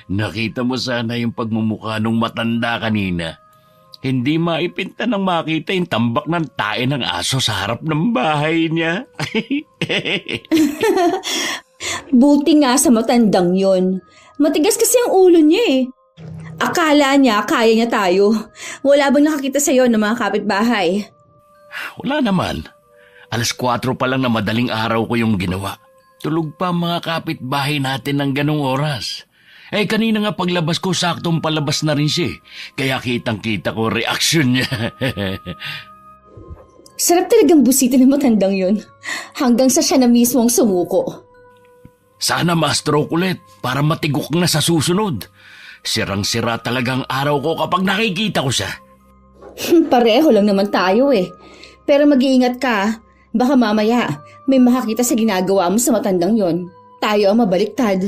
Nakita mo sana yung pagmumukha ng matanda kanina. Hindi maipinta nang makita yung tambak ng tae ng aso sa harap ng bahay niya. Buti nga sa matandang yon. Matigas kasi ang ulo niya eh. Akala niya kaya niya tayo. Wala bang nakakita sa'yo ng mga kapitbahay? Wala naman. 4:00 pa lang na madaling araw ko yung ginawa. Tulog pa ang mga kapitbahay natin ng ganong oras. Kanina nga paglabas ko, saktong palabas na rin siya. Kaya kitang-kita ko reaksyon niya. Sarap talagang busitin ng matandang yon. Hanggang sa siya na mismo ang sumuko. Sana ma-stroke ulit para matigok na sa susunod. Sirang-sira talagang araw ko kapag nakikita ko siya. Pareho lang naman tayo eh. Pero mag-iingat ka. Baka mamaya may makakita sa ginagawa mo sa matandang yon. Tayo ang mabaliktad.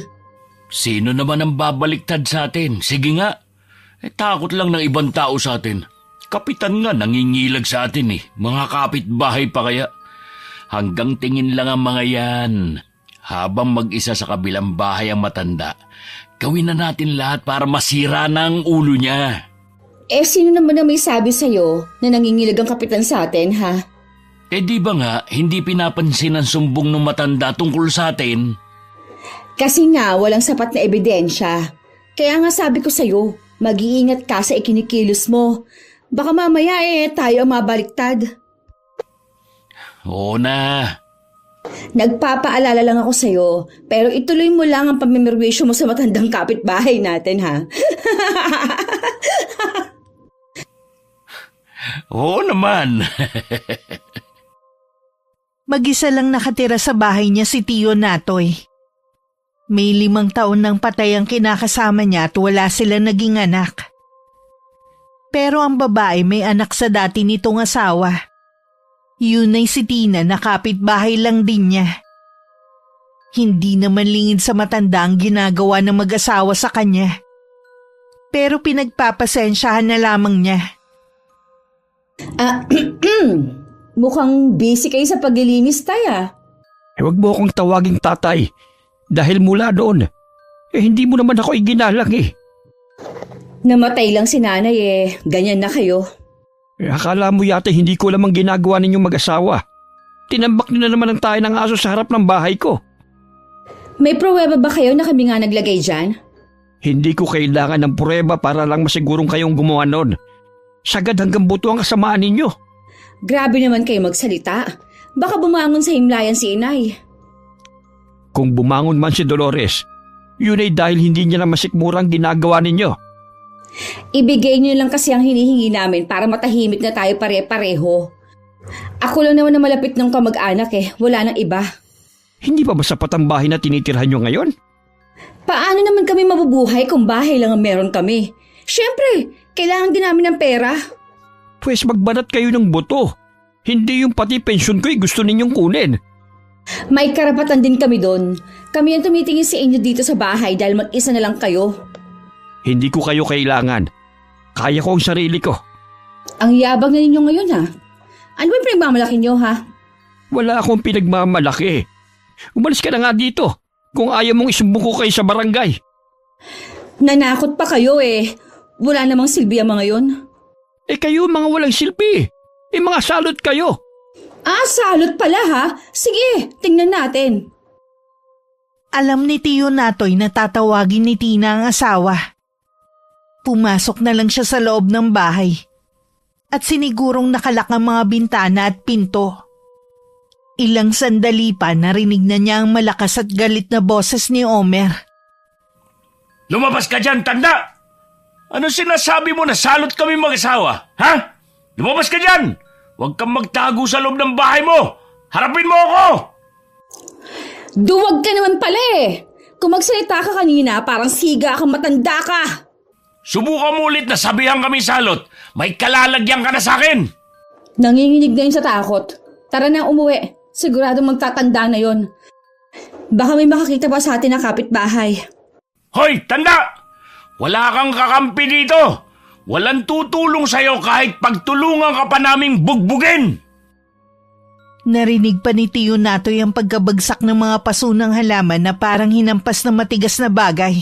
Sino naman ang babaliktad sa atin? Sige nga. Takot lang ng ibang tao sa atin. Kapitan nga nangingilag sa atin eh. Mga kapitbahay pa kaya. Hanggang tingin lang ang mga yan. Habang mag-isa sa kabilang bahay ang matanda, gawin na natin lahat para masira na ang ulo niya. Sino naman ang may sabi sa'yo na nangingilag ang kapitan sa atin, ha? Di ba nga, hindi pinapansin ang sumbong ng matanda tungkol sa atin? Kasi nga, walang sapat na ebidensya. Kaya nga sabi ko sa'yo, mag-iingat ka sa ikinikilos mo. Baka mamaya tayo ang mabaliktad. Oo na. Nagpapaalala lang ako sa'yo, pero ituloy mo lang ang pamimirwisyo mo sa matandang kapitbahay natin, ha? Oo naman. Mag-isa lang nakatira sa bahay niya si Tio Natoy. May 5 taon nang patay ang kinakasama niya at wala sila naging anak. Pero ang babae may anak sa dati nitong asawa. Yun ay si Tina na kapitbahay lang din niya. Hindi naman lingid sa matanda ang ginagawa ng mag-asawa sa kanya. Pero pinagpapasensyahan na lamang niya. Mukhang busy kayo sa paglilinis, Tay. Huwag mo akong tawaging tatay. Dahil mula doon, hindi mo naman ako iginalang eh. Namatay lang si nanay ganyan na kayo. Akala mo yata hindi ko lamang ginagawa ninyong mag-asawa. Tinambak niyo na naman ang tayo ng aso sa harap ng bahay ko. May pruweba ba kayo na kami nga naglagay dyan? Hindi ko kailangan ng pruweba para lang masigurong kayong gumawa nun. Sagad hanggang buto ang kasamaan ninyo. Grabe naman kayo magsalita. Baka bumangon sa himlayan si inay. Kung bumangon man si Dolores, yun ay dahil hindi niya na masikmurang ginagawa ninyo. Ibigay niyo lang kasi ang hinihingi namin para matahimik na tayo pare-pareho. Ako lang naman na malapit ng kamag-anak wala nang iba. Hindi pa masapat ang bahay na tinitirhan nyo ngayon? Paano naman kami mabubuhay kung bahay lang ang meron kami? Siyempre, kailangan din namin ng pera. Pwes magbanat kayo ng buto. Hindi yung pati pensyon ko'y gusto ninyong kunin. May karapatan din kami doon. Kami ang tumitingin sa inyo dito sa bahay dahil mag-isa na lang kayo. Hindi ko kayo kailangan. Kaya ko ang sarili ko. Ang yabang na ninyo ngayon ha. Ano ba yung pinagmamalaki nyo ha? Wala akong pinagmamalaki. Umalis ka na nga dito kung ayaw mong isumbong ko kayo sa barangay. Nanakot pa kayo Wala namang silbi ang mga yon. Kayo mga walang silbi. Mga salot kayo. Salot pala ha? Sige, tingnan natin. Alam ni Tio Natoy na tatawagin ni Tina ang asawa. Pumasok na lang siya sa loob ng bahay at sinigurong nakalak ang mga bintana at pinto. Ilang sandali pa narinig na niya ang malakas at galit na boses ni Omer. Lumabas ka dyan, tanda! Ano sinasabi mo na salot kami mag-asawa? Ha? Lumabas ka dyan! Huwag kang magtago sa loob ng bahay mo! Harapin mo ako! Duwag ka naman pala Kung magsalita ka kanina, parang siga kang matanda ka. Subukan mo ulit na sabihan kami salot. May kalalagyan ka na sa akin. Nanginginig na yun sa takot. Tara na umuwi. Siguradong magtatanda na yon. Baka may makakita pa sa atin na kapitbahay. Hoy, tanda! Wala kang kakampi dito! Walang tutulong sa'yo kahit pagtulungan ka pa naming bugbugin! Narinig pa ni Tiyo Natoy ang pagkabagsak ng mga paso ng halaman na parang hinampas ng matigas na bagay.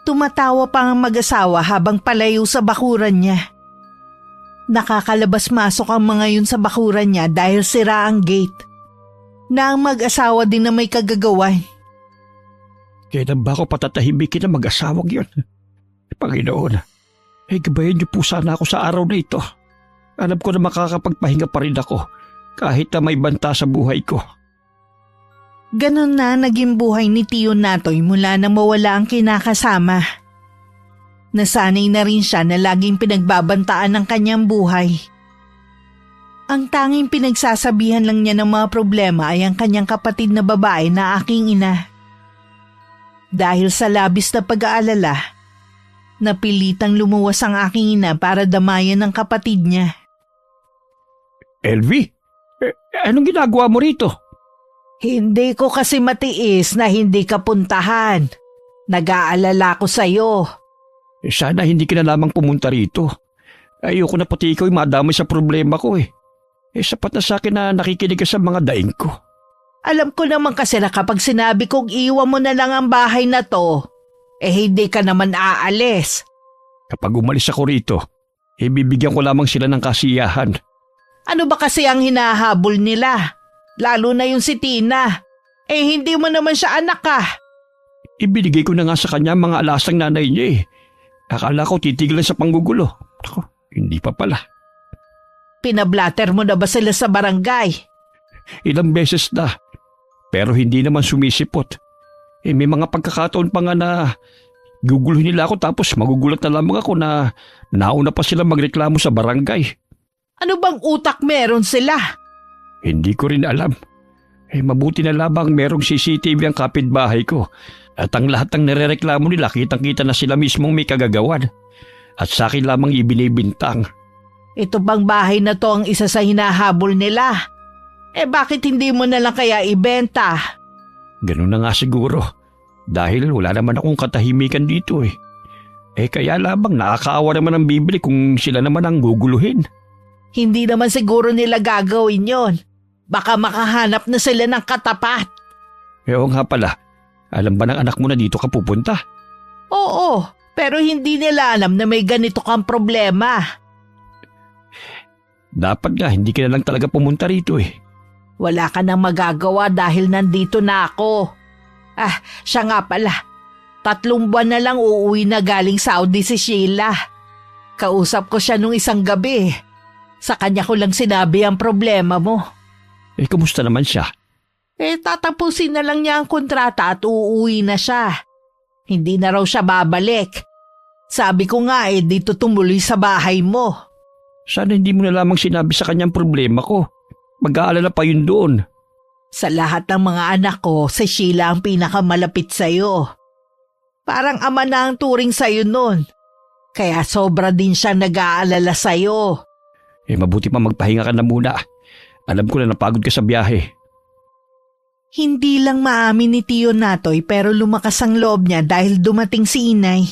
Tumatawa pa ang mag-asawa habang palayo sa bakuran niya. Nakakalabas-masok ang mga yun sa bakuran niya dahil sira ang gate. Na ang mag-asawa din na may kagagawan. Kailan ba ako patatahimikin ng mag-asawang yun? Panginoon, gabayan niyo po sana ako sa araw na ito. Alam ko na makakapagpahinga pa rin ako kahit na may banta sa buhay ko. Ganon na naging buhay ni Tiyo Natoy mula nang mawala ang kinakasama. Nasanay na rin siya na laging pinagbabantaan ng kanyang buhay. Ang tanging pinagsasabihan lang niya ng mga problema ay ang kanyang kapatid na babae na aking ina. Dahil sa labis na pag-aalala, napilitang lumuwas ang aking ina para damayan ng kapatid niya. Elvie, anong ginagawa mo rito? Hindi ko kasi matiis na hindi ka puntahan. Nag-aalala ko sa'yo. Sana hindi ka na lamang pumunta rito. Ayoko na pati ikaw madamay sa problema ko sapat na sa akin na nakikinig ka sa mga daing ko. Alam ko naman kasi na kapag sinabi kong iwan mo na lang ang bahay na to, hindi ka naman aalis. Kapag umalis ako rito, bibigyan ko lamang sila ng kasiyahan. Ano ba kasi ang hinahabol nila? Lalo na yung si Tina. Hindi mo naman siya anak Ibinigay ko na nga sa kanya mga alasang nanay niya Akala ko titigilan sa panggugulo. Ako, hindi pa pala. Pinablatter mo na ba sila sa barangay? Ilang beses na. Pero hindi naman sumisipot. May mga pagkakataon pa nga na guguluhin nila ako tapos magugulat na lamang ako na nauna pa sila magreklamo sa barangay. Ano bang utak meron sila? Hindi ko rin alam. Mabuti na lamang merong CCTV ang kapitbahay ko. At ang lahat ng nirereklamo nila kitang-kita na sila mismong may kagagawan. At sa akin lamang ibinibintang. Ito bang bahay na to ang isa sa hinahabol nila? Bakit hindi mo na lang kaya ibenta? Ganun na nga siguro. Dahil wala naman akong katahimikan dito kaya lamang nakakaawa naman ang bibili kung sila naman ang guguluhin. Hindi naman siguro nila gagawin yon. Baka makahanap na sila ng katapat. Oo nga pala. Alam ba ng anak mo na dito ka pupunta? Oo, pero hindi nila alam na may ganito kang problema. Dapat nga hindi ka na lang talaga pumunta rito Wala ka nang magagawa dahil nandito na ako. Siya nga pala. 3 buwan na lang uuwi na galing Saudi si Sheila. Kausap ko siya nung isang gabi. Sa kanya ko lang sinabi ang problema mo. Kumusta naman siya? Tatapusin na lang niya ang kontrata at uuwi na siya. Hindi na raw siya babalik. Sabi ko nga dito tumuloy sa bahay mo. Sana hindi mo na lamang sinabi sa kanyang problema ko. Mag-aalala pa yun doon. Sa lahat ng mga anak ko, si Sheila ang pinakamalapit sa'yo. Parang ama na ang turing sa'yo nun. Kaya sobra din siya nag-aalala sa'yo. Mabuti pa magpahinga ka na muna. Alam ko na napagod ka sa biyahe. Hindi lang maamin ni Tiyo Natoy pero lumakas ang loob niya dahil dumating si Inay.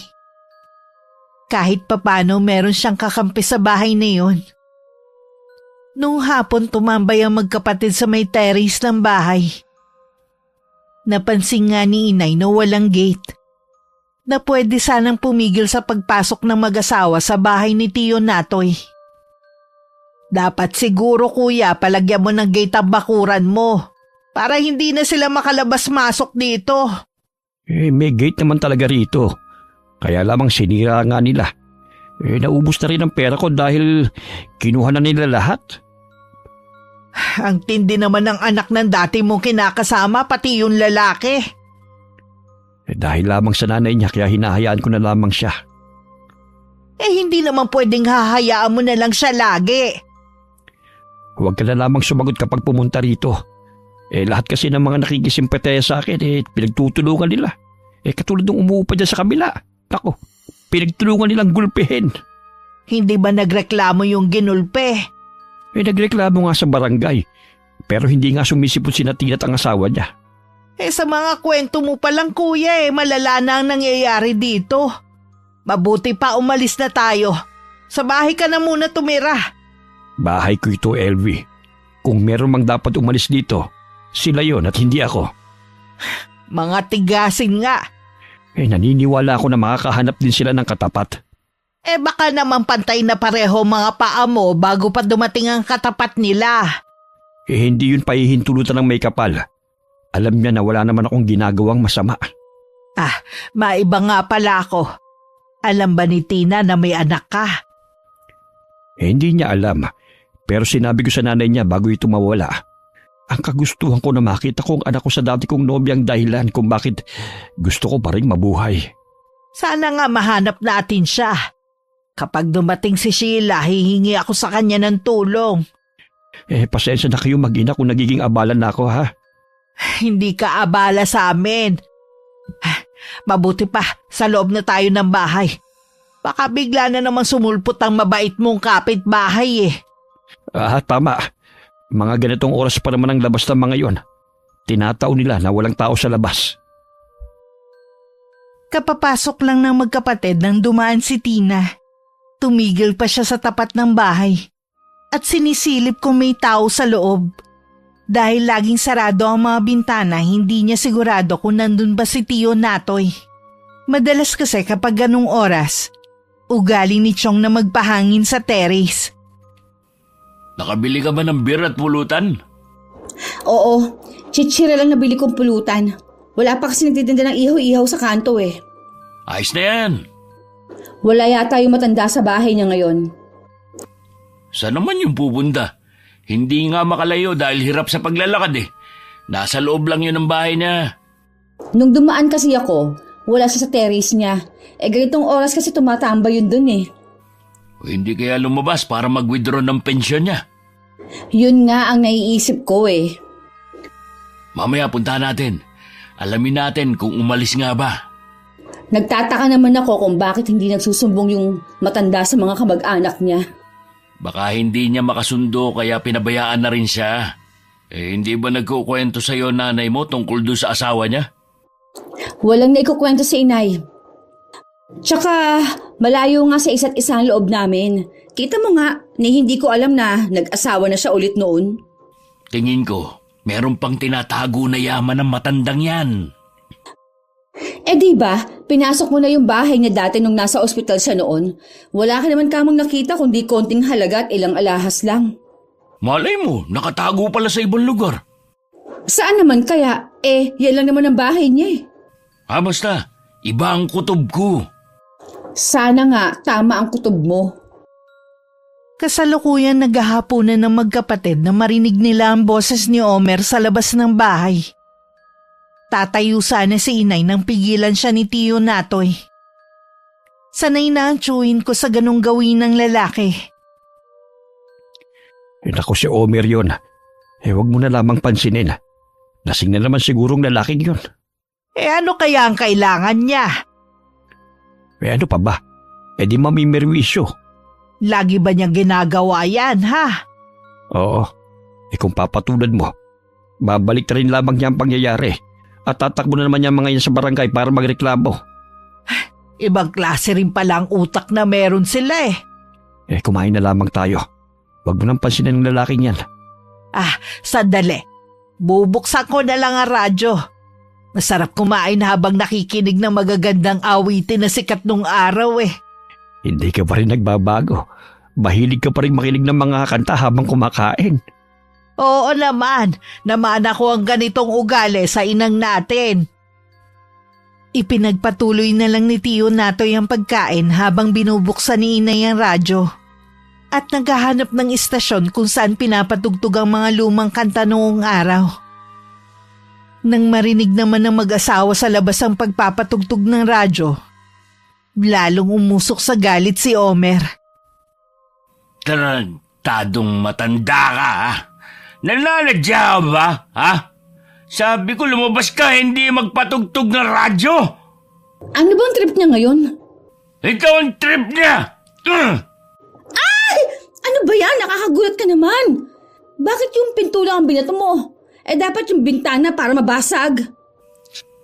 Kahit papano meron siyang kakampi sa bahay na yun. Nung hapon tumambay ang magkapatid sa may terrace ng bahay. Napansin nga ni Inay na walang gate. Na pwede sanang pumigil sa pagpasok ng mag-asawa sa bahay ni Tiyo Natoy. Dapat siguro kuya palagyan mo ng gate ang bakuran mo para hindi na sila makalabas-masok dito. May gate naman talaga rito. Kaya lamang sinira nga nila. Naubos na rin ang pera ko dahil kinuha na nila lahat. Ang tindi naman ng anak ng dati mong kinakasama pati yung lalaki. Dahil lamang sa nanay niya kaya hinahayaan ko na lamang siya. Hindi naman pwedeng hahayaan mo na lang siya lagi. Huwag ka na lamang sumagot kapag pumunta rito. Lahat kasi ng mga nakikisimpataya sa akin pinagtutulungan nila. Katulad ng umuupa dyan sa kabila. Ako, pinagtulungan nilang gulpihin. Hindi ba nagreklamo yung ginulpe? Nagreklamo nga sa barangay. Pero hindi nga sumisipot si Tina at ang asawa niya. Sa mga kwento mo palang kuya malala na ang nangyayari dito. Mabuti pa umalis na tayo. Sa bahay ka na muna tumira. Bahay ko ito, Elvie. Kung meron mang dapat umalis dito, sila yon at hindi ako. Mga tigasin nga. Naniniwala ako na makakahanap din sila ng katapat. Baka naman pantay na pareho mga paa mo bago pa dumating ang katapat nila. Hindi yun pahihintulutan ng may kapal. Alam niya na wala naman akong ginagawang masama. Maiba nga pala ako. Alam ba ni Tina na may anak ka? Hindi niya alam, pero sinabi ko sa nanay niya bago ito mawala. Ang kagustuhan ko na makita ko ang anak ko sa dati kong nobyang dahilan kung bakit gusto ko pa rin mabuhay. Sana nga mahanap natin siya. Kapag dumating si Sheila, hihingi ako sa kanya ng tulong. Pasensya na kayo mag-ina kung nagiging abala na ako, ha? Hindi ka abala sa amin. Mabuti pa, sa loob na tayo ng bahay. Baka bigla na naman sumulpot ang mabait mong kapitbahay eh. Tama. Mga ganitong oras pa naman ang labas ng mga yon. Tinataon nila na walang tao sa labas. Kapapasok lang ng magkapatid nang dumaan si Tina. Tumigil pa siya sa tapat ng bahay at sinisilip kung may tao sa loob. Dahil laging sarado ang mga bintana, hindi niya sigurado kung nandun ba si Tio Natoy. Madalas kasi kapag ganung oras, ugali ni Chong na magpahangin sa terrace. Nakabili ka ba ng beer at pulutan? Oo, chichira lang nabili kong pulutan. Wala pa kasi nagtitinda ng ihaw-ihaw sa kanto eh. Ayos na yan. Wala yata yung matanda sa bahay niya ngayon. Saan naman yung pupunta? Hindi nga makalayo dahil hirap sa paglalakad eh. Nasa loob lang yun ng bahay niya. Nung dumaan kasi ako, wala siya sa terrace niya. Ganitong oras kasi tumatambay yun dun eh. O hindi kaya lumabas para mag-withdraw ng pensyon niya. Yun nga ang naiisip ko eh. Mamaya puntahan natin. Alamin natin kung umalis nga ba. Nagtataka naman ako kung bakit hindi nagsusumbong yung matanda sa mga kamag-anak niya. Baka hindi niya makasundo kaya pinabayaan na rin siya. Hindi ba nagkukwento sa'yo nanay mo tungkol doon sa asawa niya? Walang naikukwento si inay. Tsaka malayo nga sa isa't isa ang loob namin. Kita mo nga, ni hindi ko alam na nag-asawa na siya ulit noon. Tingin ko, meron pang tinatago na yaman ng matandang yan. Diba, pinasok mo na yung bahay niya dati nung nasa ospital siya noon. Wala ka naman kamang nakita kundi konting halaga at ilang alahas lang. Malay mo, nakatago pala sa ibang lugar. Saan naman kaya? Yan lang naman ang bahay niya eh. Basta, iba ang kutob ko. Sana nga, tama ang kutob mo. Kasalukuyan naghahaponan ng magkapatid na marinig nila ang boses ni Omer sa labas ng bahay. Tatayo sana si inay nang pigilan siya ni Tio Natoy. Sanay na ang tsuhin ko sa ganong gawin ng lalaki. Naku si Omer yun. Huwag mo na lamang pansinin. Lasing na naman sigurong lalaking yun. Ano kaya ang kailangan niya? Ano pa ba? Di mamimerwisyo. Lagi ba niyang ginagawa yan, ha? Oo. Kung papatulad mo, babalik na rin lamang niya ang pangyayari. At tatakbo na naman niya mga yan sa barangay para magreklamo. Ibang klase rin pala ang utak na meron sila eh. Kumain na lamang tayo. Huwag mo nang pansinin ng lalaking yan. Sandali. Bubuksan ko na lang ang radyo. Masarap kumain habang nakikinig ng magagandang awitin na sikat nung araw eh. Hindi ka pa rin nagbabago. Mahilig ka pa rin makinig ng mga kanta habang kumakain. Oo naman, namana ko ang ganitong ugali sa inang natin. Ipinagpatuloy na lang ni Tio Natoy ang pagkain habang binubuksan ni inay ang radyo. At naghahanap ng istasyon kung saan pinapatugtog ang mga lumang kanta noong araw. Nang marinig naman ng mag-asawa sa labas ang pagpapatugtog ng radyo, lalong umusok sa galit si Omer. Tarantadong matanda ka, ha? Nananadya ka ba, ha? Sabi ko lumabas ka, hindi magpatugtog ng radyo. Ano bang trip niya ngayon? Ikaw ang trip niya. Ay! Ano ba yan? Nakakagulat ka naman. Bakit yung pinto lang ang binato mo? Dapat yung bintana para mabasag.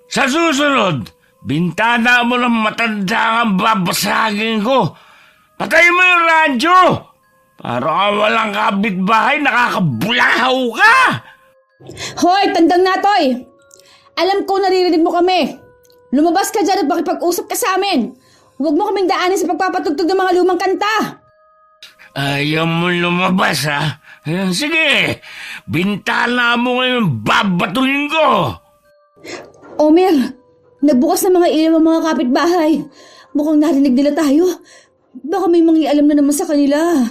Sa susunod, bintana mo ng matanda ang babasagin ko. Patay mo yung radyo. Para walang kapitbahay, nakakabulahaw ka! Hoy, tandang natoy! Alam ko naririnig mo kami. Lumabas ka dyan at makipag-usap ka sa amin. Huwag mo kaming daanin sa pagpapatugtog ng mga lumang kanta. Ayaw mo lumabas, ha? Sige, bintana mo ngayon, babatulin ko! Omer, nagbukas na mga ilaw ang mga kapitbahay. Mukhang narinig nila tayo. Baka may mangialam na naman sa kanila.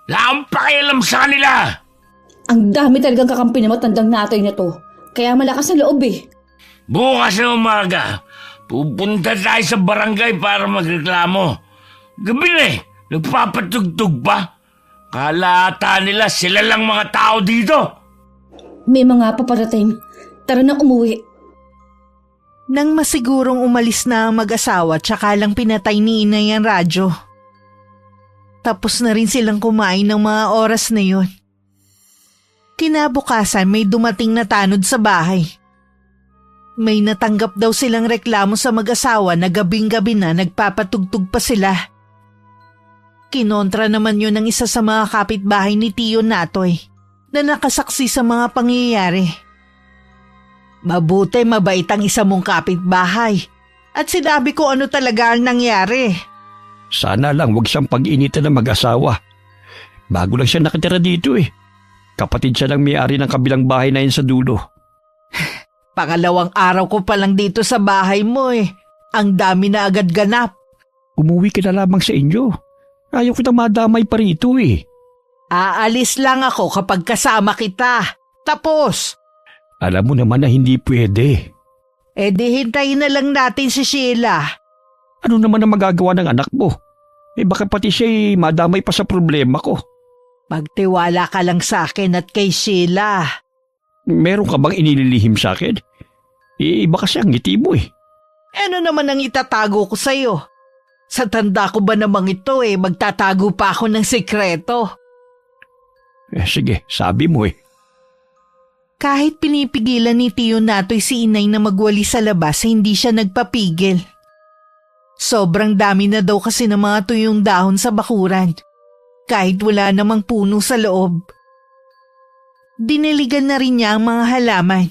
Wala akong pakialam sa kanila! Ang dami talagang kakampi na matandang natoy na to. Kaya malakas ang loob eh. Bukas na umaga, pupunta tayo sa barangay para magreklamo. Gabi na eh, nagpapatugtog pa. Kala ata nila sila lang mga tao dito. May mga paparating. Tara na umuwi. Nang masigurong umalis na ang mag-asawa, tsaka lang pinatay ni inay ang radyo. Tapos na rin silang kumain ng mga oras na yon. Kinabukasan may dumating na tanod sa bahay. May natanggap daw silang reklamo sa mag-asawa na gabing-gabi na nagpapatugtog pa sila. Kinontra naman yun ng isa sa mga kapitbahay ni Tiyo Natoy na nakasaksi sa mga pangyayari. Mabuti mabait ang isa mong kapitbahay at sinabi ko ano talaga ang nangyari. Sana lang wag siyang pag-initan ng mag-asawa. Bago lang siya nakatira dito eh. Kapatid siya ng may-ari ng kabilang bahay na yun sa dulo. Pangalawang araw ko pa lang dito sa bahay mo eh. Ang dami na agad ganap. Umuwi ka na lamang sa inyo. Ayaw kita madamay pa rito eh. Aalis lang ako kapag kasama kita. Tapos. Alam mo naman na hindi pwede. Eh di hintayin na lang natin si Sheila. Ano naman ang magagawa ng anak mo? Eh baka pati siya'y madamay pa sa problema ko. Magtiwala ka lang sa akin at kay Sheila. Meron ka bang inililihim sa akin? Iba kasi ang ngiti mo eh. Ano naman ang itatago ko sa'yo? Sa tanda ko ba namang ito eh, magtatago pa ako ng sikreto. Sige, sabi mo eh. Kahit pinipigilan ni Tiyo Natoy si inay na magwali sa labas, hindi siya nagpapigil. Sobrang dami na daw kasi ng mga tuyong dahon sa bakuran. Kahit wala namang puno sa loob. Diniligan na rin niya ang mga halaman.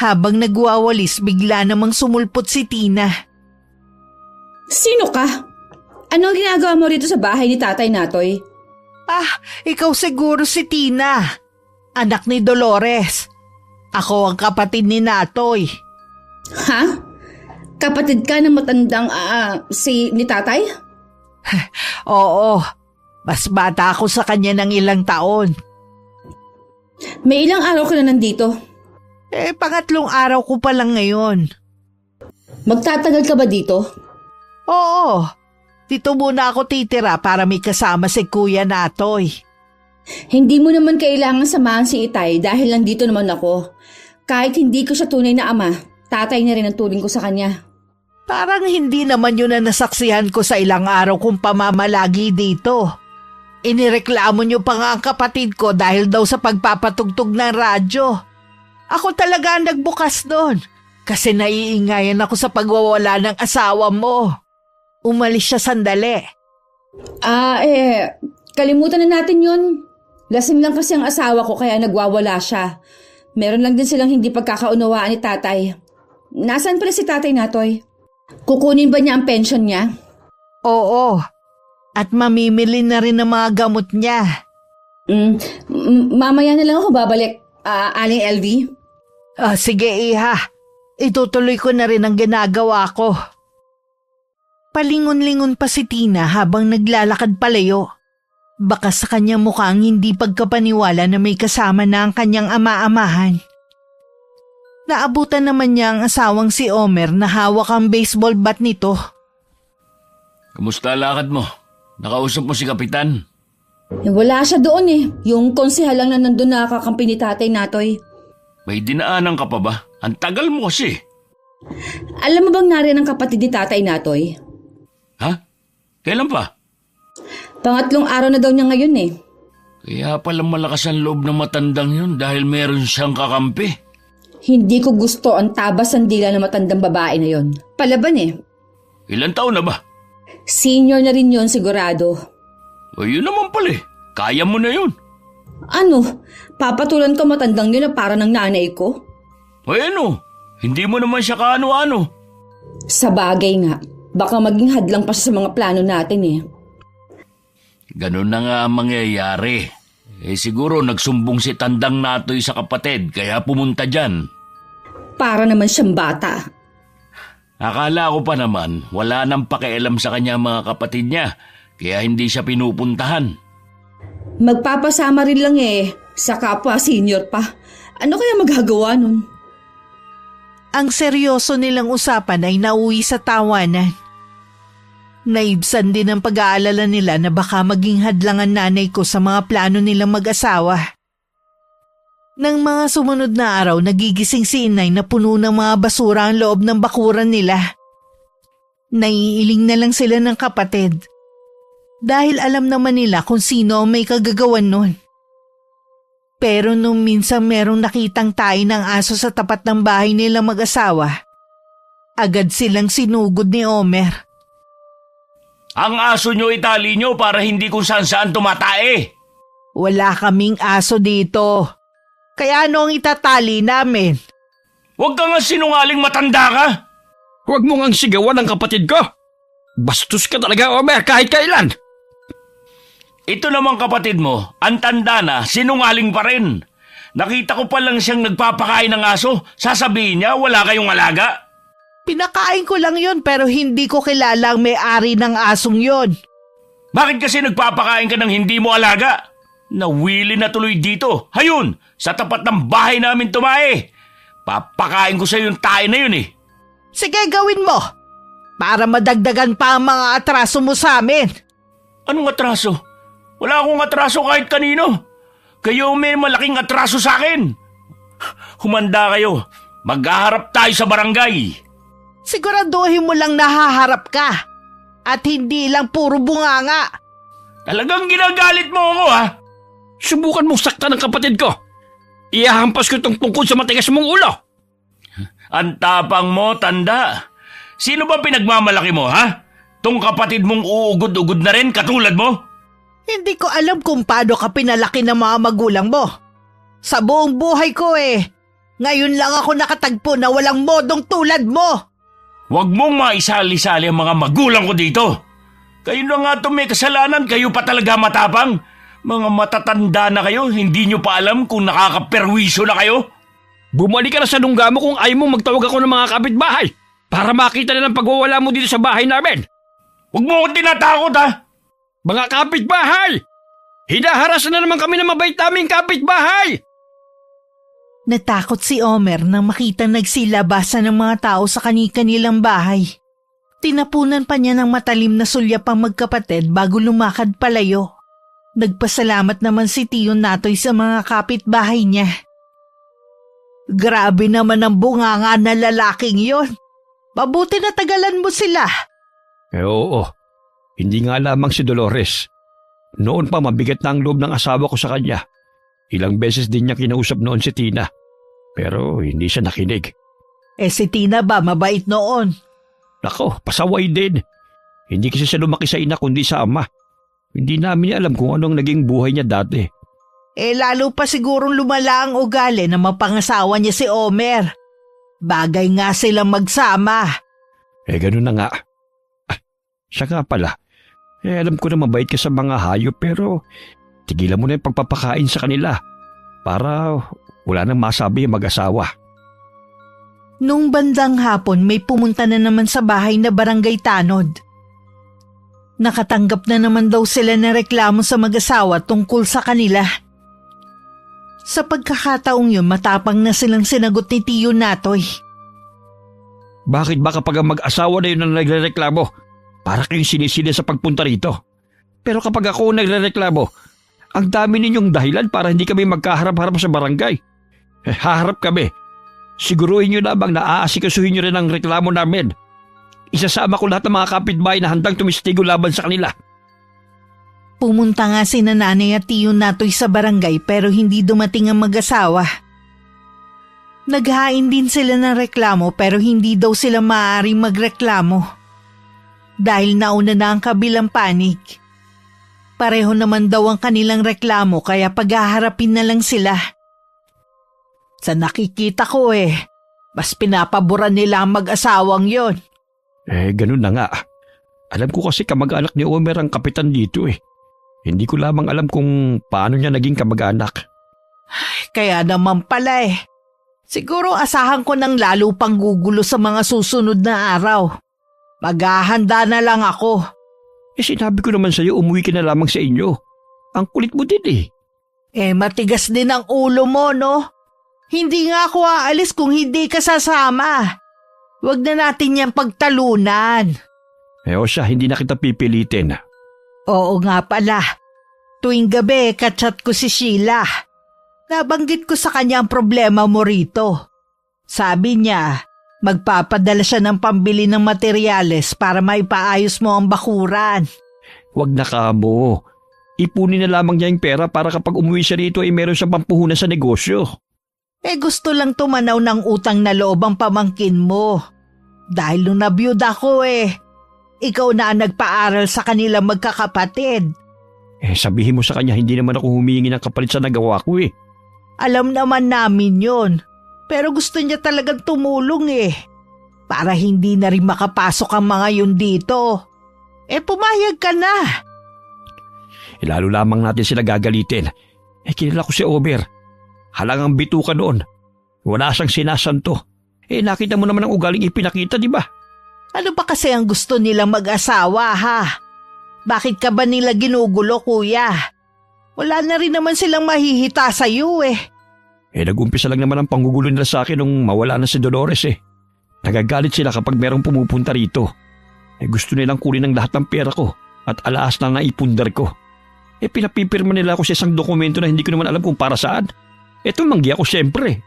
Habang nagwawalis, bigla namang sumulpot si Tina. Sino ka? Anong ginagawa mo rito sa bahay ni Tatay Natoy? Ikaw siguro si Tina. Anak ni Dolores. Ako ang kapatid ni Natoy. Ha? Kapatid ka ng matandang ni Tatay? Oo. Mas bata ako sa kanya ng ilang taon. May ilang araw ka na nandito? Pangatlong araw ko pa lang ngayon. Magtatagal ka ba dito? Oo. Dito muna ako titira para may kasama si Kuya Natoy. Hindi mo naman kailangan samahan si Itay dahil nandito naman ako. Kahit hindi ko siya tunay na ama, tatay na rin ang turing ko sa kanya. Parang hindi naman yun na nasaksihan ko sa ilang araw kong pamamalagi dito. Inireklamo niyo pa nga ang kapatid ko dahil daw sa pagpapatugtog ng radyo. Ako talaga ang nagbukas doon kasi naiingayan ako sa pagwawala ng asawa mo. Umalis siya sandali. Kalimutan na natin yun. Lasing lang kasi ang asawa ko kaya nagwawala siya. Meron lang din silang hindi pagkakaunawaan ni tatay. Nasaan pala si Tatay Natoy? Kukunin ba niya ang pension niya? Oo. At mamimili na rin ng mga gamot niya. Mamaya na lang ako babalik, Aling LV. Sige Iha. Itutuloy ko na rin ang ginagawa ko. Palingon-lingon pa si Tina habang naglalakad palayo. Baka sa kanyang mukhang hindi pagkapaniwala na may kasama na ang kanyang ama-amahan. Naabutan naman niya ang asawang si Omer na hawak ang baseball bat nito. Kamusta lakad mo? Nakausap mo si Kapitan? Wala siya doon eh. Yung konsehal lang na nandun na kakampi ni Tatay Natoy. May dinaanan ka pa ba? Ang tagal mo kasi. Alam mo bang nariyan ang kapatid ni Tatay Natoy? Ha? Kailan pa? Pangatlong araw na daw niya ngayon eh. Kaya pala malakas ang loob ng matandang yun dahil meron siyang kakampi. Hindi ko gusto ang tabas ng dila ng matandang babae na yon. Palaban eh. Ilan taon na ba? Senior na rin yon sigurado. O yun naman pala eh. Kaya mo na yun. Ano? Papatulan ka matandang yun na para ng nanay ko? O ano? Hindi mo naman siya kaano-ano. Sa bagay nga, baka maging hadlang pa siya sa mga plano natin eh. Ganun na nga ang mangyayari. Siguro nagsumbong si Tandang Natoy sa kapatid kaya pumunta dyan. Para naman siyang bata. Akala ko pa naman wala nang pakialam sa kanya mga kapatid niya kaya hindi siya pinupuntahan. Magpapasama rin lang eh, sa kapwa senior pa. Ano kaya magagawa nun? Ang seryoso nilang usapan ay nauwi sa tawanan. Naibsan din ang pag-aalala nila na baka maging hadlang ang nanay ko sa mga plano nilang mag-asawa. Nang mga sumunod na araw, nagigising si inay na puno ng mga basura ang loob ng bakuran nila. Naiiling na lang sila ng kapatid. Dahil alam naman nila kung sino ang may kagagawan nun. Pero nung minsan merong nakitang tayo ng aso sa tapat ng bahay nilang mag-asawa, agad silang sinugod ni Omer. Ang aso nyo itali nyo para hindi kung saan-saan tumatae. Wala kaming aso dito. Kaya ano ang itatali namin? Huwag ka nga sinungaling matanda ka. Huwag mo ngang sigawan ang kapatid ko. Bastos ka talaga, Omer, kahit kailan. Ito namang kapatid mo, ang tanda na, sinungaling pa rin. Nakita ko pa lang siyang nagpapakain ng aso. Sasabihin niya wala kayong alaga. Pinakain ko lang yon pero hindi ko kilala ang may-ari ng asong yon. Bakit kasi nagpapakain ka ng hindi mo alaga? Nawili na tuloy dito. Hayun, sa tapat ng bahay namin tumae. Papakain ko sa yung tayo na yun eh. Sige, gawin mo. Para madagdagan pa ang mga atraso mo sa amin. Anong atraso? Wala akong atraso kahit kanino. Kayo may malaking atraso sa akin. Humanda kayo. Maghaharap tayo sa barangay. Siguraduhin mo lang nahaharap ka. At hindi lang puro bunganga. Talagang ginagalit mo ako ha? Subukan mong saktan ng kapatid ko. Ihahampas ko itong tungkod sa matigas mong ulo. Ang tapang mo, tanda. Sino ba pinagmamalaki mo ha? Tung kapatid mong uugod-ugod na rin katulad mo? Hindi ko alam kung paano ka pinalaki ng mga magulang mo. Sa buong buhay ko eh. Ngayon lang ako nakatagpo na walang modong tulad mo. Huwag mong maisali-sali ang mga magulang ko dito. Kayo na nga itong may kasalanan, kayo pa talaga matapang. Mga matatanda na kayo, hindi nyo pa alam kung nakakaperwisyo na kayo. Bumalik ka na sa lungga mo kung ayaw mo magtawag ako ng mga kapitbahay para makita na ng pagwawala mo dito sa bahay namin. Huwag mo akong tinatakot ha. Mga kapitbahay! Hinaharas na naman kami ng mabait naming kapitbahay! Natakot si Omer nang makita nagsilabasan ng mga tao sa kani-kanilang bahay. Tinapunan pa niya ng matalim na sulyap ang magkapatid bago lumakad palayo. Nagpasalamat naman si Tiyo Natoy sa mga kapitbahay niya. Grabe naman ang bunganga na lalaking yon. Mabuti na tagalan mo sila. Oo, hindi nga lamang si Dolores. Noon pa mabigat na ang loob ng asawa ko sa kanya. Ilang beses din niya kinausap noon si Tina. Pero hindi siya nakinig. Si Tina ba mabait noon? Nako, pasaway din. Hindi kasi siya lumaki sa ina kundi sa ama. Hindi namin alam kung anong naging buhay niya dati. Lalo pa sigurong lumala ang ugali na mapangasawa niya si Omer. Bagay nga silang magsama. Ganun na nga. Siya nga pala. Alam ko na mabait ka sa mga hayop pero tigilan mo na yung pagpapakain sa kanila para wala nang masabi ang mag-asawa. Nung bandang hapon may pumunta na naman sa bahay na barangay tanod. Nakatanggap na naman daw sila ng reklamo sa mag-asawa tungkol sa kanila. Sa pagkakataong yun matapang na silang sinagot ni Tiyo Natoy. Bakit ba kapag ang mag-asawa na yun ang nagrereklamo? Para kayong sinisili sa pagpunta rito. Pero kapag ako nagrereklamo, ang dami ninyong dahilan para hindi kami magkaharap-harap sa barangay. Haharap kami. Siguruhin nyo lamang na aasikasuhin nyo rin ang reklamo namin. Isasama ko lahat ng mga kapitbahay na handang tumistigo laban sa kanila. Pumunta nga si Nanay at Tiyo Natoy sa barangay pero hindi dumating ang mag-asawa. Naghain din sila ng reklamo pero hindi daw sila maaaring magreklamo. Dahil nauna na ang kabilang panig. Pareho naman daw ang kanilang reklamo kaya paghaharapin na lang sila. Sa nakikita ko mas pinapaboran nila ang mag-asawang yon. Ganun na nga. Alam ko kasi kamag-anak ni Omer ang kapitan dito Hindi ko lamang alam kung paano niya naging kamag-anak. Kaya naman pala Siguro asahan ko ng lalo pang gugulo sa mga susunod na araw. Maghahanda na lang ako. Sinabi ko naman sa'yo umuwi ka na lamang sa inyo. Ang kulit mo din Matigas din ang ulo mo, no? Hindi nga ako aalis kung hindi ka sasama. Huwag na natin yan pagtalunan. O siya, hindi na kita pipilitin. Oo nga pala. Tuwing gabi, kachat ko si Sheila. Nabanggit ko sa kanya ang problema mo rito. Sabi niya, magpapadala siya ng pambili ng materyales para maipaayos mo ang bakuran. Huwag na kamo. Ipunin na lamang niya yung pera para kapag umuwi siya rito meron siyang pampuhunan sa negosyo. Gusto lang tumanaw ng utang na loob ang pamangkin mo. Dahil nung nabiyuda ko ikaw na ang nagpaaral sa kanila magkakapatid. Sabihin mo sa kanya hindi naman ako humihingi ng kapalit sa nagawa ko Alam naman namin yon. Pero gusto niya talagang tumulong para hindi na rin makapasok ang mga yun dito. Pumayag ka na. Lalo lamang natin sila gagalitin. Kilala ko si Omer. Halangang bituka noon. Wala siyang sinasanto. Nakita mo naman ang ugaling ipinakita, di ba? Ano ba kasi ang gusto nilang mag-asawa, ha? Bakit ka ba nila ginugulo, kuya? Wala na rin naman silang mahihita sa'yo Nag-umpisa lang naman ang panggugulo nila sa akin nung mawala na si Dolores Nagagalit sila kapag merong pumupunta rito. Gusto nilang kunin ang lahat ng pera ko at alaas na naipundar ko. Pinapipirma nila ako sa isang dokumento na hindi ko naman alam kung para saan. Manggi ako siyempre.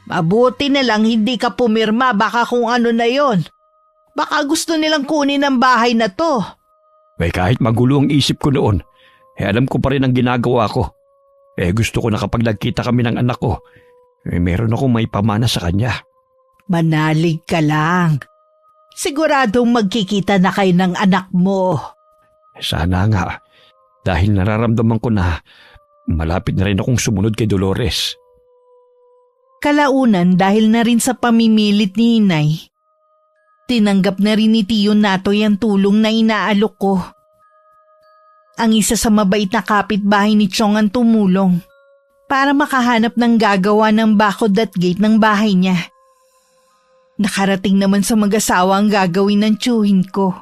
Mabuti na lang hindi ka pumirma, baka kung ano na yon. Baka gusto nilang kunin ang bahay na to. Kahit magulo ang isip ko noon, alam ko pa rin ang ginagawa ko. Gusto ko na kapag nagkita kami ng anak ko, meron akong may pamana sa kanya. Manalig ka lang. Siguradong magkikita na kayo ng anak mo. Sana nga, dahil nararamdaman ko na malapit na rin akong sumunod kay Dolores. Kalaunan dahil na rin sa pamimilit ni Inay, tinanggap na rin ni Tiyo Natoy ang tulong na inaalok ko. Ang isa sa mabait na kapitbahay ni Chong ang tumulong para makahanap ng gagawa ng bakod at gate ng bahay niya. Nakarating naman sa mag-asawa ang gagawin ng tiyuhin ko.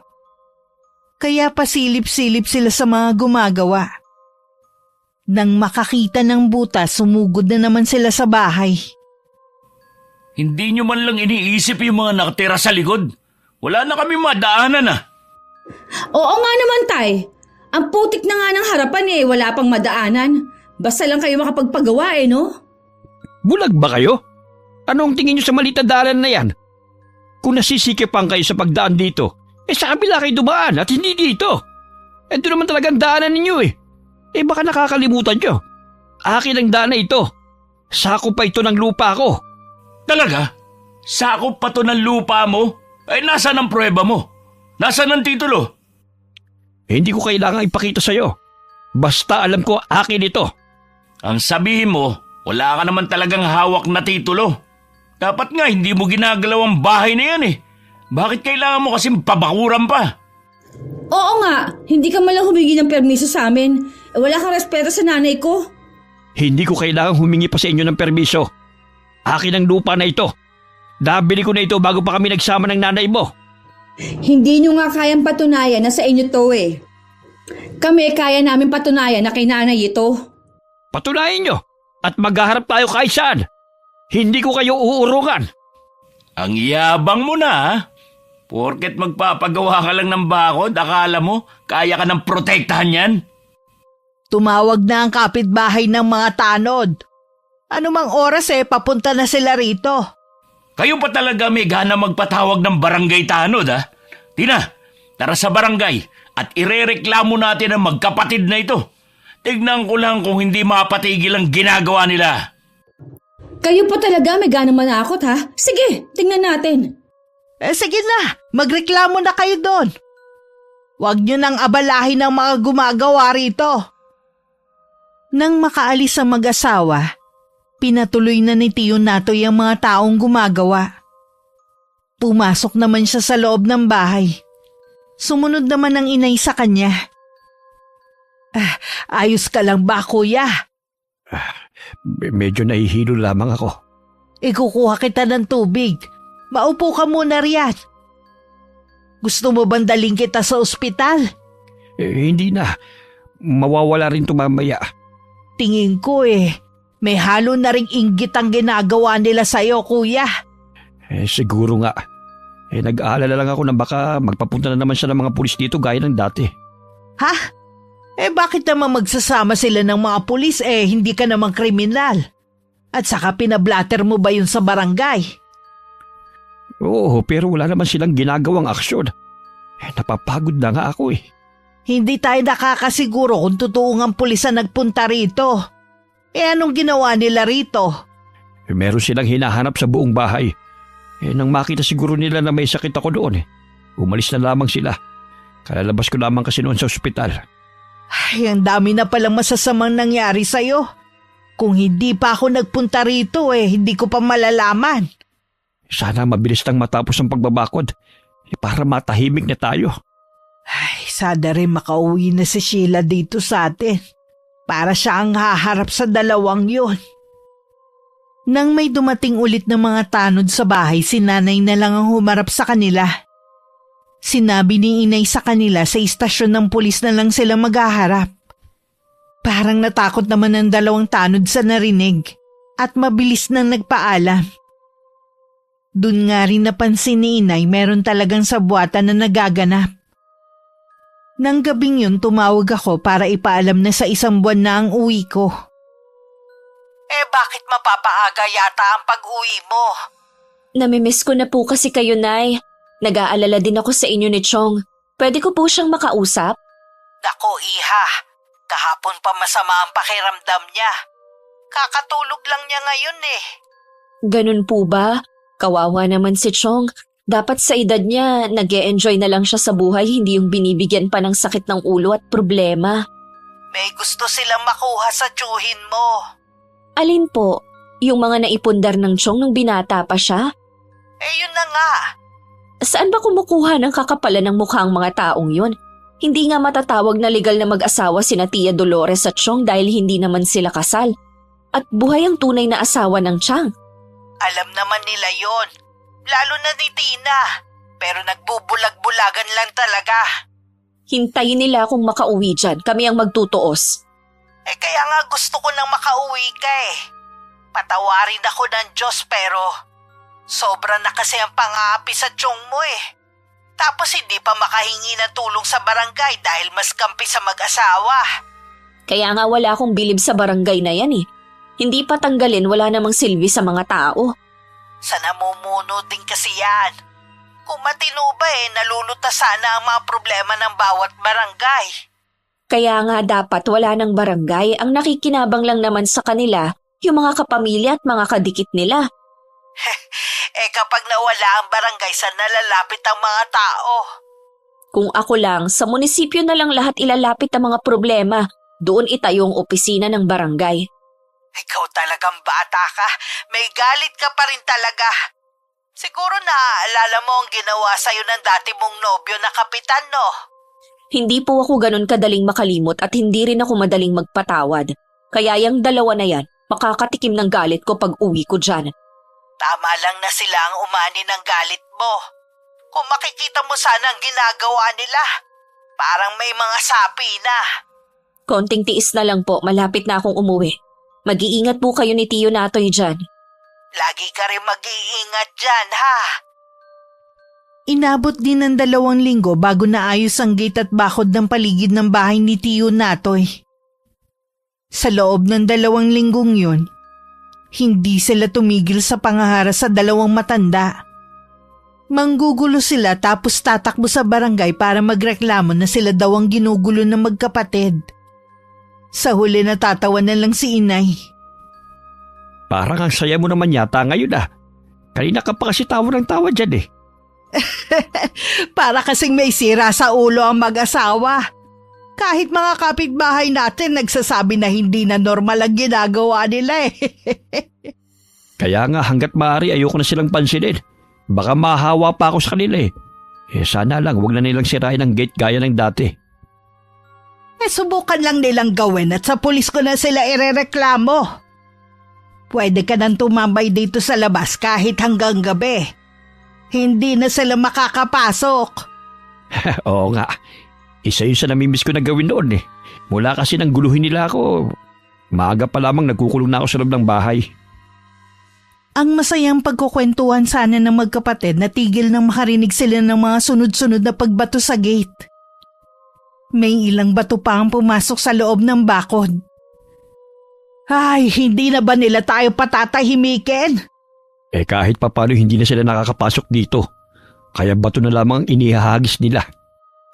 Kaya pasilip-silip sila sa mga gumagawa. Nang makakita ng butas, sumugod na naman sila sa bahay. Hindi nyo man lang iniisip yung mga nakatira sa likod. Wala na kami madaanan Oo nga naman, Tay. Ang putik na nga ng harapan wala pang madaanan. Basta lang kayo makapagpagawa no? Bulag ba kayo? Ano ang tingin nyo sa maliit na daanan na yan? Kung nasisikipan kayo sa pagdaan dito, sa kabila kayo dumaan at hindi dito. Ito naman talagang daanan ninyo baka nakakalimutan nyo. Akin ang daan na ito. Sakop pa ito ng lupa ko. Talaga? Sakop pa to ng lupa mo? Nasaan ang pruweba mo? Nasaan ang titulo? Hindi ko kailangang ipakita sa'yo. Basta alam ko akin ito. Ang sabihin mo, wala ka naman talagang hawak na titulo. Dapat nga hindi mo ginagalaw ang bahay na yan Bakit kailangan mo kasing pabakuran pa? Oo nga, hindi ka malang humingi ng permiso sa amin. Wala kang respeto sa nanay ko. Hindi ko kailangang humingi pa sa inyo ng permiso. Akin ang lupa na ito. Nabili ko na ito bago pa kami nagsama ng nanay mo. Hindi nyo nga kayang patunayan na sa inyo to Kami kaya namin patunayan na kay nanay ito. Patunayan nyo at maghaharap tayo kahit saan. Hindi ko kayo uurungan. Ang yabang mo na Porket magpapagawa ka lang ng bakod, akala mo kaya ka ng protektahan yan? Tumawag na ang kapitbahay ng mga tanod. Anumang oras papunta na sila rito. Kayo pa talaga may gana magpatawag ng barangay tanod Tina, tara sa barangay at irereklamo natin ang magkapatid na ito. Tignan ko lang kung hindi mapatigil ang ginagawa nila. Kayo po talaga may gana manakot Sige, tingnan natin. Sige na, magreklamo na kayo doon. Huwag niyo nang abalahin ang mga gumagawa rito. Nang makaalis ang mag-asawa, pinatuloy na ni Tiyo Natoy ang mga taong gumagawa. Pumasok naman siya sa loob ng bahay. Sumunod naman ang inay sa kanya. Ayos ka lang ba, kuya? Medyo nahihilo lamang ako. Ikukuha kita ng tubig. Maupo ka muna riyan. Gusto mo bang daling kita sa ospital? Hindi na. Mawawala rin mamaya. Tingin ko may halo na ring inggit ang ginagawa nila sa'yo, kuya. Siguro nga. Nag-aalala lang ako na baka magpapunta na naman siya ng mga pulis dito gaya ng dati. Ha? Bakit naman magsasama sila ng mga pulis hindi ka namang kriminal? At saka pinablatter mo ba yun sa barangay? Oo, pero wala naman silang ginagawang aksyon. Napapagod na nga ako. Hindi tayo nakakasiguro kung totoo ang pulis ang nagpunta rito. Anong ginawa nila rito? Meron silang hinahanap sa buong bahay. Nang makita siguro nila na may sakit ako doon, umalis na lamang sila. Kalalabas ko lamang kasi noon sa ospital. Ay, ang dami na palang masasamang nangyari sa'yo. Kung hindi pa ako nagpunta rito hindi ko pa malalaman. Sana mabilis nang matapos ang pagbabakod para matahimik na tayo. Ay, sana rin makauwi na si Sheila dito sa atin. Para siya ang haharap sa dalawang yun. Nang may dumating ulit ng mga tanod sa bahay, si nanay na lang ang humarap sa kanila. Sinabi ni inay sa kanila sa istasyon ng pulis na lang sila maghaharap. Parang natakot naman ang dalawang tanod sa narinig at mabilis nang nagpaalam. Doon nga rin napansin ni inay meron talagang sabuatan na nagaganap. Nang gabing yun tumawag ako para ipaalam na sa 1 buwan na ang uwi ko. Bakit mapapaaga yata ang pag-uwi mo? Namimiss ko na po kasi kayo, Nay. Nag-aalala din ako sa inyo ni Chong. Pwede ko po siyang makausap? Nako, Iha. Kahapon pa masama ang pakiramdam niya. Kakatulog lang niya ngayon Ganun po ba? Kawawa naman si Chong. Dapat sa edad niya, nag-e-enjoy na lang siya sa buhay, hindi yung binibigyan pa ng sakit ng ulo at problema. May gusto silang makuha sa tiyuhin mo. Alin po? Yung mga naipundar ng Chong nung binata pa siya? Yun na nga. Saan ba kumukuha ng kakapalan ng mukha ang mga taong yun? Hindi nga matatawag na legal na mag-asawa sina Tia Dolores at Chong dahil hindi naman sila kasal. At buhay ang tunay na asawa ng Chang. Alam naman nila yon. Lalo na ni Tina. Pero nagbubulag-bulagan lang talaga. Hintayin nila akong makauwi dyan. Kami ang magtutuos. Kaya nga gusto ko nang makauwi ka Patawarin ako ng Diyos pero sobra na kasi ang pang-aapi sa tiyong mo Tapos hindi pa makahingi ng tulong sa barangay dahil mas kampi sa mag-asawa. Kaya nga wala akong bilib sa barangay na yan Hindi pa tanggalin, wala namang silbi sa mga tao. Sa namumuno din kasi yan. Kung matino ba nalulutas sana ang mga problema ng bawat barangay. Kaya nga dapat wala ng barangay, ang nakikinabang lang naman sa kanila, yung mga kapamilya at mga kadikit nila. Kapag nawala ang barangay, saan nalalapit ang mga tao? Kung ako lang, sa munisipyo na lang lahat ilalapit ang mga problema. Doon itayo ang opisina ng barangay. Ikaw talagang bata ka. May galit ka pa rin talaga. Siguro naaalala mo ang ginawa sa'yo ng dati mong nobyo na kapitan, no? Hindi po ako ganun kadaling makalimot at hindi rin ako madaling magpatawad. Kaya yung dalawa na yan, makakatikim ng galit ko pag uwi ko dyan. Tama lang na sila ang umani ng galit mo. Kung makikita mo sana ang ginagawa nila, parang may mga sapi na. Konting tiis na lang po, malapit na akong umuwi. Mag-iingat po kayo ni Tiyo Natoy dyan. Lagi ka rin mag-iingat dyan, ha? Inabot din ng 2 linggo bago naayos ang gate at bakod ng paligid ng bahay ni Tiyo Natoy. Sa loob ng 2 linggong yun, hindi sila tumigil sa pangahara sa 2 matanda. Manggugulo sila tapos tatakbo sa barangay para magreklamo na sila daw ang ginugulo ng magkapatid. Sa huli natatawa na lang si inay. Parang ang saya mo naman yata ngayon Kanina ka pa kasi tawa ng tawa dyan Para kasing may sira sa ulo ang mag-asawa. Kahit mga kapitbahay natin nagsasabi na hindi na normal ang ginagawa nila eh. Kaya nga hanggat maaari ayoko na silang pansinin. Baka mahawa pa ako sa kanila eh. Sana lang wag na nilang sirain ang gate gaya ng dati. Subukan lang nilang gawin at sa pulis ko na sila irereklamo. Pwede ka nang tumambay dito sa labas kahit hanggang gabi. Hindi na sila makakapasok. Oo nga. Isa yun sa namimiss ko na gawin noon eh. Mula kasi nang guluhin nila ako, maaga pa lamang nagkukulong na ako sa loob ng bahay. Ang masayang pagkukwentuhan sana ng magkapatid na tigil nang makarinig sila ng mga sunod-sunod na pagbato sa gate. May ilang bato pa ang pumasok sa loob ng bakod. Ay, hindi na ba nila tayo patatahimikin? Kahit papano hindi na sila nakakapasok dito. Kaya bato na lamang ang inihahagis nila.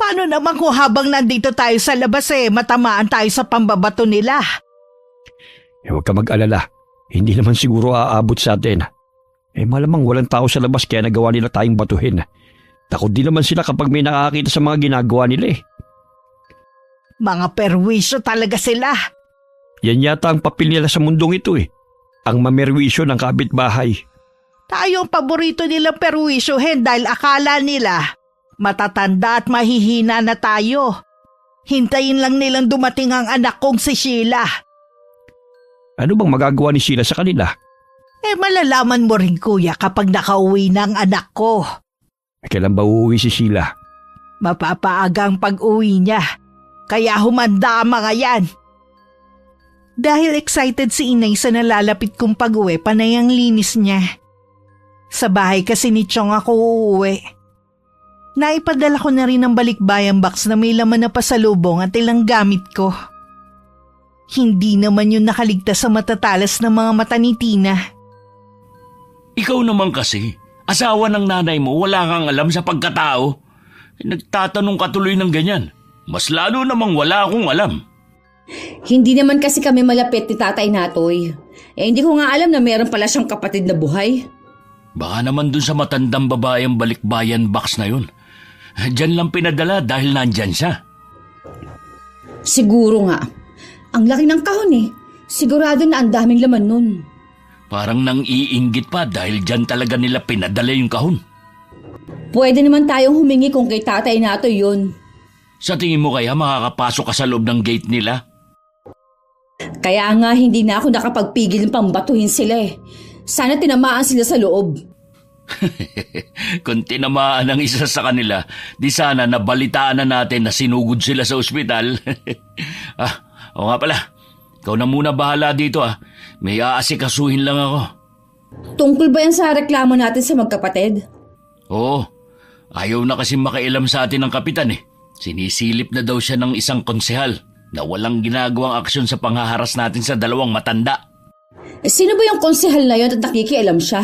Paano naman kung habang nandito tayo sa labas matamaan tayo sa pambabato nila? Huwag ka mag-alala. Hindi naman siguro aabot sa atin. Malamang walang tao sa labas kaya nagawa nila tayong batuhin. Takot din naman sila kapag may nakakita sa mga ginagawa nila eh. Mga perwisyo talaga sila. Yan yata ang papel nila sa mundong ito eh. Ang mamerwisyo ng kapitbahay. Tayo ang paborito nilang perwisyohin dahil akala nila matatanda at mahihina na tayo. Hintayin lang nilang dumating ang anak kong si Sheila. Ano bang magagawa ni Sheila sa kanila? Malalaman mo rin kuya kapag nakauwi na ang anak ko. Kailan ba uuwi si Sheila? Mapapaaga ang pag-uwi niya. Kaya humanda ang mga yan. Dahil excited si inay sa nalalapit kong pag-uwi, panay ang linis niya. Sa bahay kasi ni Chong ako uuwi. Naipadala ko na rin ang balikbayang box na may laman na pasalubong at ilang gamit ko. Hindi naman yun nakaligtas sa matatalas ng mga mata ni Tina. Ikaw naman kasi, asawa ng nanay mo, wala kang alam sa pagkatao. Nagtatanong ka tuloy ng ganyan. Mas lalo namang wala akong alam. Hindi naman kasi kami malapit ni Tatay Natoy. Hindi ko nga alam na meron pala siyang kapatid na buhay. Baka naman dun sa matandang babaeng balikbayan box na yun. Diyan lang pinadala dahil nandyan siya. Siguro nga. Ang laki ng kahon eh. Sigurado na ang daming laman nun. Parang nang iinggit pa dahil dyan talaga nila pinadala yung kahon. Pwede naman tayong humingi kung kay Tatay Natoy yun. Sa tingin mo kaya makakapasok ka sa loob ng gate nila? Kaya nga hindi na ako nakapagpigil ng pambatuhin sila eh. Sana tinamaan sila sa loob. Kung tinamaan ang isa sa kanila, di sana nabalitaan na natin na sinugod sila sa ospital. O nga pala, ikaw na muna bahala dito May aasikasuhin lang ako. Tungkol ba yan sa reklamo natin sa magkapatid? Oo, ayaw na kasi makailam sa atin ng kapitan eh. Sinisilip na daw siya ng isang konsehal na walang ginagawang aksyon sa panghaharas natin sa dalawang matanda. Sino ba yung konsehal na yun at nakikialam siya?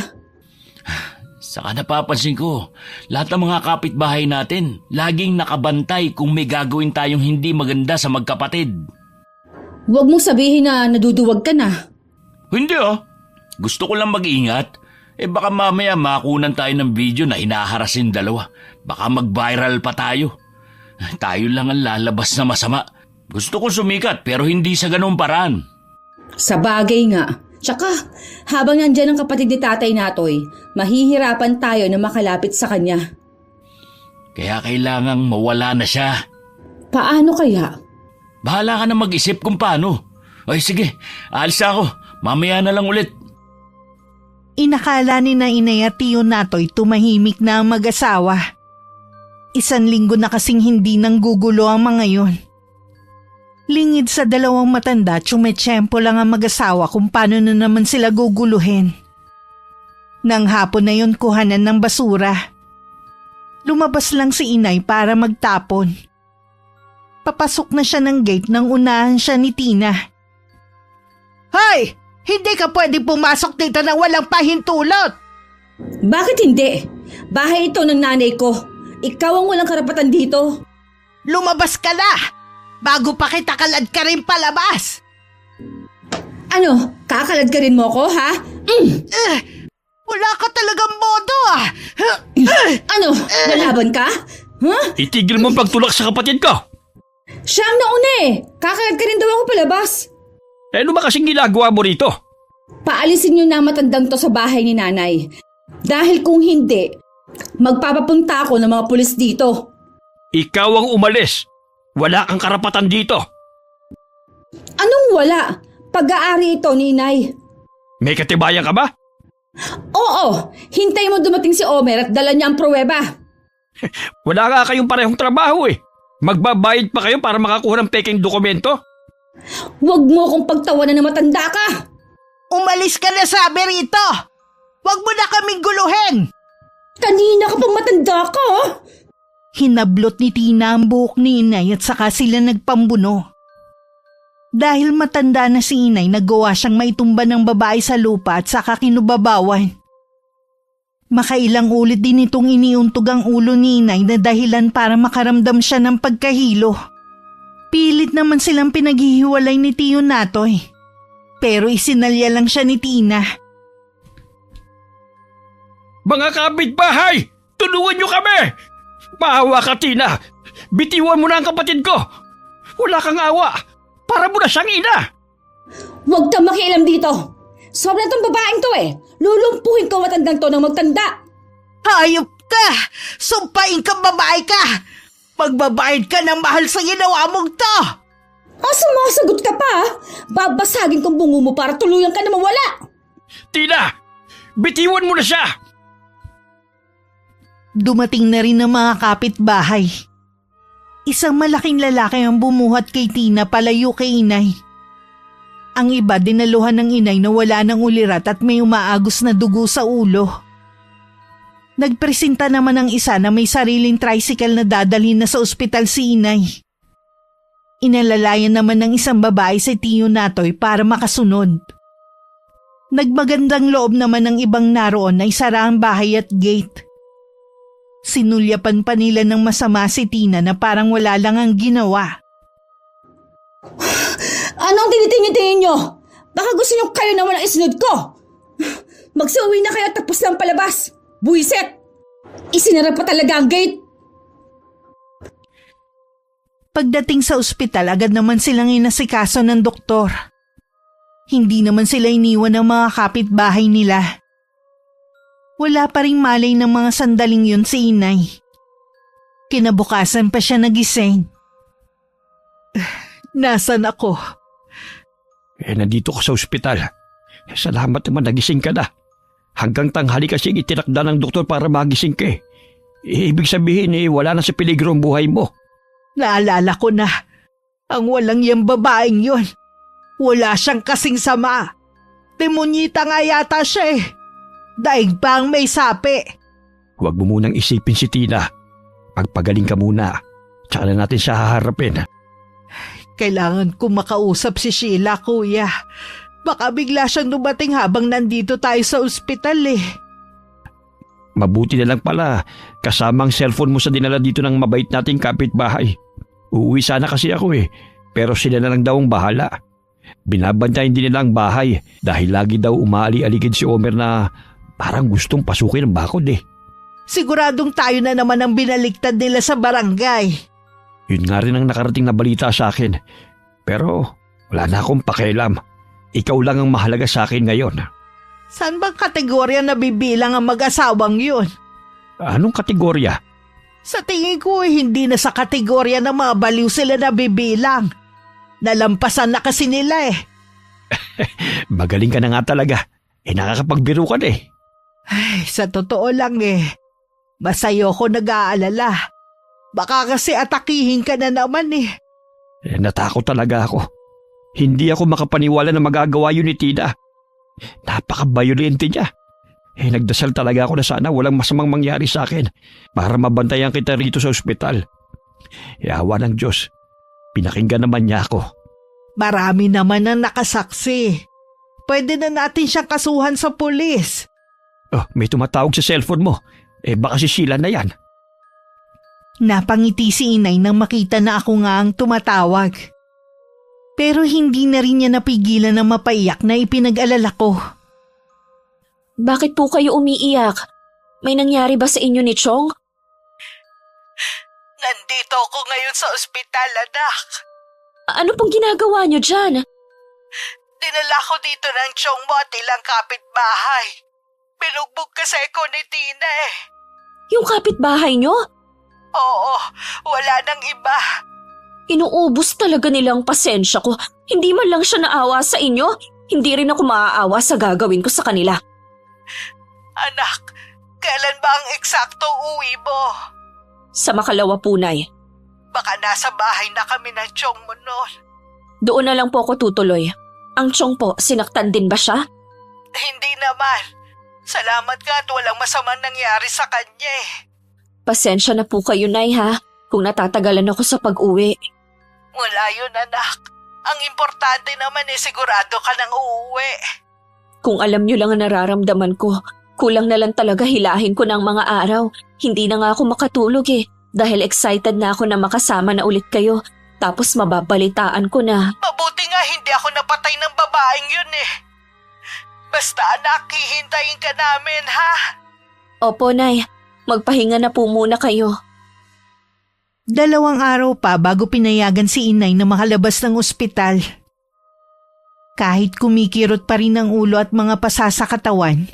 Saka napapansin ko, lahat ng mga kapitbahay natin laging nakabantay kung may gagawin tayong hindi maganda sa magkapatid. Huwag mong sabihin na naduduwag ka na. Hindi Gusto ko lang mag-ingat. Baka mamaya makunan tayo ng video na hinaharas yung dalawa. Baka mag-viral pa tayo. Tayo lang ang lalabas na masama. Gusto ko sumikat pero hindi sa ganung paraan. Sa bagay nga. Tsaka, habang nandyan ang kapatid ni Tatay Natoy, mahihirapan tayo na makalapit sa kanya. Kaya kailangang mawala na siya. Paano kaya? Bahala ka na mag-isip kung paano. Ay sige, alis ako. Mamaya na lang ulit. Inakala ni na inay at tiyo Natoy tumahimik na ang mag-asawa. 1 linggo na kasing hindi nang gugulo ang mga yun. Lingid sa dalawang matanda, tsumetsyempo lang ang mag-asawa kung paano na naman sila guguluhin. Nang hapon na yun kuhanan ng basura. Lumabas lang si inay para magtapon. Papasok na siya ng gate nang unahan siya ni Tina. Hoy! Hindi ka pwede pumasok dito nang walang pahintulot! Bakit hindi? Bahay ito ng nanay ko. Ikaw ang walang karapatan dito. Lumabas ka na! Bago pa kita kalad ka rin palabas! Ano? Kakalad ka rin mo ko, ha? Wala ka talagang modo Ano? Lalaban ka? Huh? Itigil mo ang pagtulak sa kapatid ko! Siya ang nauna eh. Kakayag ka rin daw ako palabas. Eh, ano ba kasing ginagawa mo rito? Paalisin niyo na ang matandang to sa bahay ni nanay. Dahil kung hindi, magpapapunta ako ng mga pulis dito. Ikaw ang umalis. Wala kang karapatan dito. Anong wala? Pag-aari ito ni inay. May katibayan ka ba? Oo, hintay mo dumating si Omer at dala niya ang pruweba. Wala nga kayong parehong trabaho eh. Magbabayad pa kayo para makakuha ng peking dokumento? Huwag mo akong pagtawanan na matanda ka. Umalis ka na, sabi rito! Huwag mo na kaming guluhin! Kanina ka pang matanda ka, oh. Hinablot ni Tina ang buhok ni inay at saka sila nagpambuno. Dahil matanda na si inay, nagawa siyang maitumba ng babae sa lupa at saka kinubabawan. Makailang ulit din itong iniuntog ang ulo ni inay na dahilan para makaramdam siya ng pagkahilo. Pilit naman silang pinaghihiwalay ni Tiyo Natoy. Pero isinalya lang siya ni Tina. Mga kapitbahay! Tulungan niyo kami! Maawa ka, Tina! Bitiwan mo na ang kapatid ko! Wala kang awa! Para mo na siyang ina! Huwag kang makialam dito. Sobra na tong babaeng to eh. Lulumpuhin ko matandang to ng magtanda. Hayop ka! Sumpain ka, babae ka! Magbabayad ka ng mahal sa ginawa mong to! Sumasagot ka pa. Babasagin kong bungo mo para tuluyan ka na mawala. Tina! Bitiwan mo na siya! Dumating na rin ang mga kapitbahay. Isang malaking lalaki ang bumuhat kay Tina palayo kay inay. Ang iba dinaluhan ng inay na wala ng ulirat at may umaagos na dugo sa ulo. Nagpresenta naman ang isa na may sariling tricycle na dadalhin na sa ospital si inay. Inalalayan naman ng isang babae si Tiyo Natoy para makasunod. Nagmagandang loob naman ng ibang naroon na isara ang bahay at gate. Sinulyapan pa nila ng masama si Tina na parang wala lang ang ginawa. Anong tinitingin-tingin nyo? Baka gusto nyo kayo naman ang isunod ko. Magsuwi na kayo tapos lang palabas. Buiset! Isinara pa talaga ang gate. Pagdating sa ospital, agad naman silang inasikaso ng doktor. Hindi naman sila iniwan ng mga kapitbahay nila. Wala pa ring malay ng mga sandaling yun si inay. Kinabukasan pa siya nagising. Nasaan ako? Nandito ko sa ospital. Salamat naman nagising ka na. Hanggang tanghali kasi itinakda ng doktor para magising ka eh. Ibig sabihin wala na sa peligro ang buhay mo. Naalala ko na. Ang walang yung babaeng yun. Wala siyang kasing sama. Demonyita nga yata siya eh. Daig pa ang may sapi. Huwag mo munang isipin si Tina. Pagpagaling ka muna. Tsaka na natin siya haharapin. Kailangan ko makausap si Sheila, kuya. Baka bigla siyang dumating habang nandito tayo sa ospital eh. Mabuti na lang pala. Kasama ang cellphone mo sa dinala dito ng mabait nating kapitbahay. Uuwi sana kasi ako eh. Pero sila na lang daw ang bahala. Binabantayan din nila ang bahay dahil lagi daw umaali-aligid si Omer na parang gustong pasukin ang bakod eh. Siguradong tayo na naman ang binaliktad nila sa barangay. Yun nga rin ang nakarating na balita sa akin. Pero wala na akong pakialam. Ikaw lang ang mahalaga sa akin ngayon. Saan bang kategorya nabibilang ang mag-asawang yun? Anong kategorya? Sa tingin ko hindi na sa kategorya ng mga baliw sila nabibilang. Nalampasan na kasi nila eh. Magaling ka na nga talaga. Nakakapagbiro ka na eh. Ay, sa totoo lang eh. Masayo ko nag-aalala. Baka kasi atakihin ka na naman eh. Natakot talaga ako. Hindi ako makapaniwala na magagawa yun ni Tina. Napaka-violente niya. Nagdasal talaga ako na sana walang masamang mangyari sa akin para mabantayan kita rito sa ospital. Awa ng Diyos, pinakinggan naman niya ako. Marami naman ang nakasaksi. Pwede na natin siyang kasuhan sa pulis. Oh, may tumatawag sa cellphone mo. Baka si Sheila na yan. Napangiti si inay nang makita na ako nga ang tumatawag. Pero hindi na rin niya napigilan na mapaiyak na ipinag-alala ko. Bakit po kayo umiiyak? May nangyari ba sa inyo ni Chong? Nandito ako ngayon sa ospital, anak. Ano pong ginagawa niyo dyan? Dinala ko dito ng tiyong mo at ilang kapitbahay. Binugbog kasi ako ni Tina eh. Yung kapitbahay niyo? Oo, wala nang iba. Inuubos talaga nila ang pasensya ko. Hindi man lang siya naawa sa inyo. Hindi rin ako maaawa sa gagawin ko sa kanila. Anak, kailan ba ang eksaktong uwi mo? Sa makalawa po, Nay. Baka nasa bahay na kami ng tiyong mo noon. Doon na lang po ako tutuloy. Ang Chong po, sinaktan din ba siya? Hindi naman. Salamat ka at walang masamang nangyari sa kanya eh. Pasensya na po kayo, Nay, ha? Kung natatagalan ako sa pag-uwi. Wala yun, anak. Ang importante naman sigurado ka nang uuwi. Kung alam niyo lang ang nararamdaman ko, kulang na lang talaga hilahin ko ng mga araw. Hindi na nga ako makatulog dahil excited na ako na makasama na ulit kayo. Tapos mababalitaan ko na. Mabuti nga hindi ako napatay ng babaeng yun eh. Basta anak, hihintayin ka namin ha? Opo, Nay. Magpahinga na po muna kayo. 2 araw pa bago pinayagan si Inay na makalabas ng ospital. Kahit kumikirot pa rin ang ulo at mga pasa sa katawan,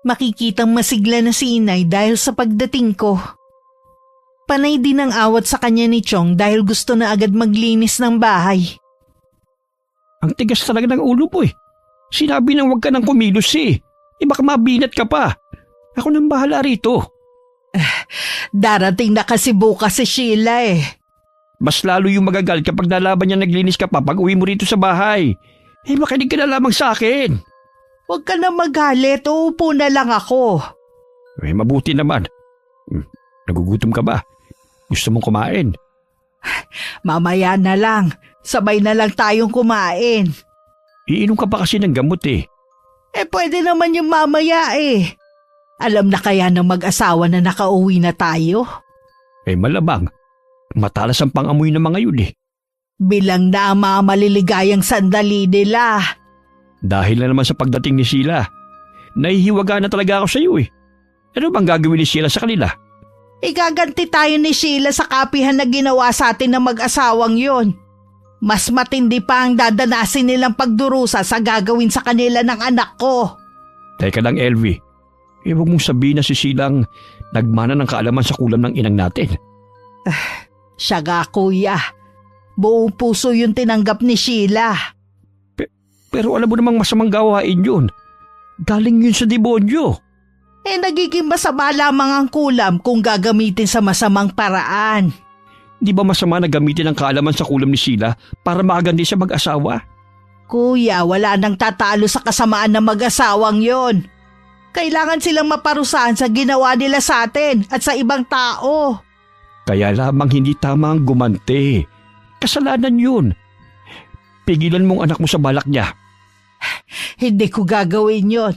makikitang masigla na si Inay dahil sa pagdating ko. Panay din ang awat sa kanya ni Chong dahil gusto na agad maglinis ng bahay. Ang tigas talaga ng ulo mo eh. Sinabi nang huwag ka nang kumilos eh. Baka mabinat ka pa. Ako nang bahala rito. Darating na kasi bukas si Sheila eh. Mas lalo yung magagal kapag nalaban niya naglinis ka pa pag uwi mo rito sa bahay. Makinig ka na lamang sa akin. Huwag ka na magalit, uupo na lang ako. Mabuti naman. Nagugutom ka ba? Gusto mong kumain? Mamaya na lang, sabay na lang tayong kumain. Iinom ka pa kasi ng gamot eh. Pwede naman yung mamaya eh. Alam na kaya ng mag-asawa na nakauwi na tayo? Malamang. Matalas ang pangamoy ng mga yun eh. Bilang na ang mga maliligayang sandali nila. Dahil na naman sa pagdating ni Sheila, nahihiwaga na talaga ako sa iyo eh. Ano bang gagawin ni Sheila sa kanila? Igaganti tayo ni Sheila sa kapihan na ginawa sa atin ng mag-asawang yon. Mas matindi pa ang dadanasin nilang pagdurusa sa gagawin sa kanila ng anak ko. Teka lang, Elvie. Huwag mong sabihin na si Sheila ang nagmana ng kaalaman sa kulam ng inang natin. Siya ga, kuya. Buong puso yung tinanggap ni Sheila. Pero alam mo namang masamang gawain yun. Galing yun sa demonyo. Nagiging masama lamang ang kulam kung gagamitin sa masamang paraan. Di ba masama na gamitin ang kaalaman sa kulam ni Sheila para makagandi sa mag-asawa? Kuya, wala nang tatalo sa kasamaan ng mag-asawang yon. Kailangan silang maparusahan sa ginawa nila sa atin at sa ibang tao. Kaya lamang hindi tama ang gumante. Kasalanan yun. Pigilan mong anak mo sa balak niya. Hindi ko gagawin yon.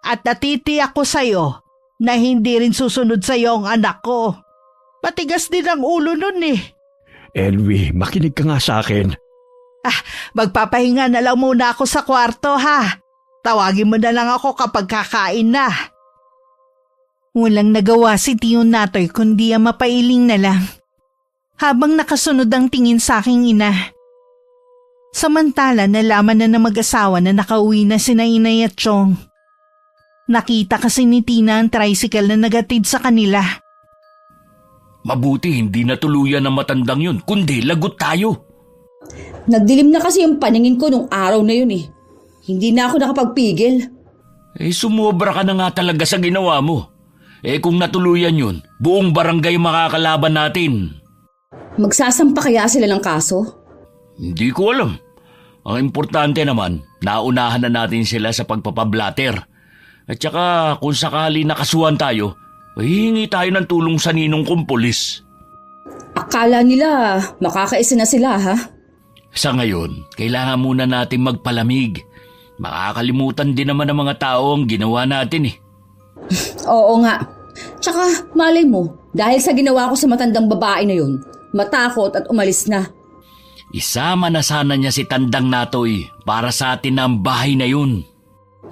At natitiyak ko sa'yo na hindi rin susunod sa'yo ang anak ko. Matigas din ang ulo nun eh. Elvie, makinig ka nga sa akin. Magpapahinga na lang muna ako sa kwarto ha. Tawagin mo na lang ako kapag kakain na. Walang nagawa si Tiyo Natoy kundi ang mapailing na lang. Habang nakasunod ang tingin sa aking ina. Samantala nalaman na ng mag-asawa na nakauwi na sina Inay at Chong. Nakita kasi ni Tina ang tricycle na nagatid sa kanila. Mabuti hindi natuluyan ng matandang yun, kundi lagot tayo. Nagdilim na kasi yung paningin ko nung araw na yun eh. Hindi na ako nakapagpigil. Sumobra ka na nga talaga sa ginawa mo. Kung natuluyan yun, buong barangay makakalaban natin. Magsasampa kaya sila ng kaso? Hindi ko alam. Ang importante naman, naunahan na natin sila sa pagpapablatter. At saka kung sakali nakasuhan tayo, hihingi tayo ng tulong sa ninong kong pulis. Akala nila makakaisa na sila ha? Sa ngayon, kailangan muna natin magpalamig. Makakalimutan din naman ng mga tao ang ginawa natin eh. Oo nga. Tsaka malay mo, dahil sa ginawa ko sa matandang babae na yun, matakot at umalis na. Isama na sana niya si Tandang Natoy para sa atin na ang bahay na yun.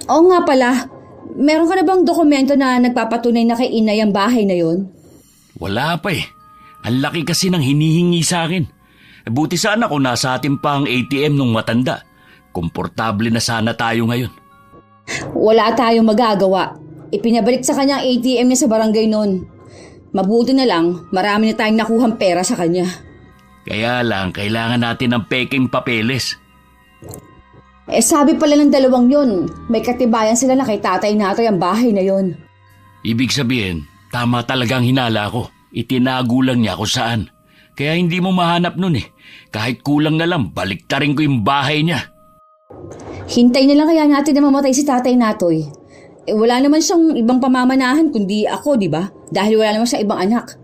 Oo nga pala, Meron ka na bang dokumento na nagpapatunay na kay Inay ang bahay na yon? Wala pa eh. Ang laki kasi ng hinihingi sa akin. Buti sana kung nasa atin pa ang ATM nung matanda. Komportable na sana tayo ngayon. Wala tayong magagawa. Ipinabalik sa kanya ang ATM niya sa barangay noon. Mabuti na lang, marami na tayong nakuhang pera sa kanya. Kaya lang, kailangan natin ng peking papeles. Sabi pala ng dalawang yon, may katibayan sila na kay Tatay Natoy ang bahay na yon. Ibig sabihin, tama talagang hinala ko. Itinago lang niya kung saan. Kaya hindi mo mahanap nun eh. Kahit kulang na lang, baliktarin ko yung bahay niya. Hintay na lang kaya natin na mamatay si Tatay Natoy. Wala naman siyang ibang pamamanahan kundi ako, di ba? Dahil wala naman siyang ibang anak.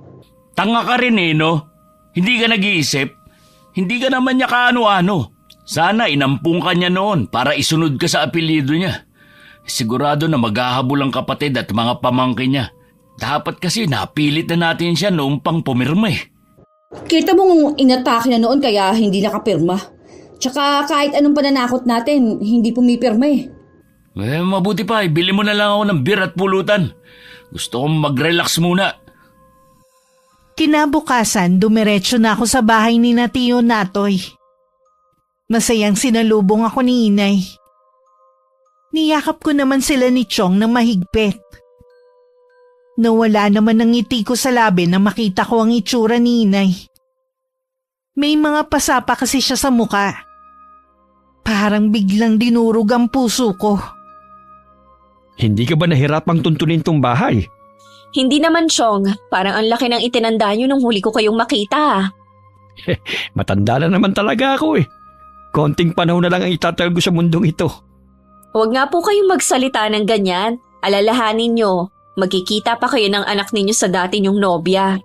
Tanga ka rin eh, no? Hindi ka nag-iisip? Hindi ka naman niya kaano-ano. Sana inampung ka niya noon para isunod ka sa apelyido niya. Sigurado na maghahabol ang kapatid at mga pamangkin niya. Dapat kasi napilit na natin siya noong pang pumirma eh. Kita mong inatake na noon kaya hindi nakapirma. Tsaka kahit anong pananakot natin, hindi pumipirma eh. Mabuti pa, bili mo na lang ako ng beer at pulutan. Gusto kong mag-relax muna. Kinabukasan, dumiretso na ako sa bahay ni na Tiyo Natoy. Masayang sinalubong ako ni Inay. Niyakap ko naman sila ni Chong na mahigpit. Nawala naman ng ngiti ko sa labi na makita ko ang itsura ni Inay. May mga pasapa kasi siya sa muka. Parang biglang dinurog ang puso ko. Hindi ka ba nahirapang tuntunin tong bahay? Hindi naman, Chong. Parang ang laki ng itinanda nyo nung huli ko kayong makita. Matanda na naman talaga ako eh. Konting panahon na lang ang itatagal ko sa mundong ito. Huwag nga po kayong magsalita ng ganyan. Alalahanin nyo, magkikita pa kayo ng anak ninyo sa dati nyong nobya.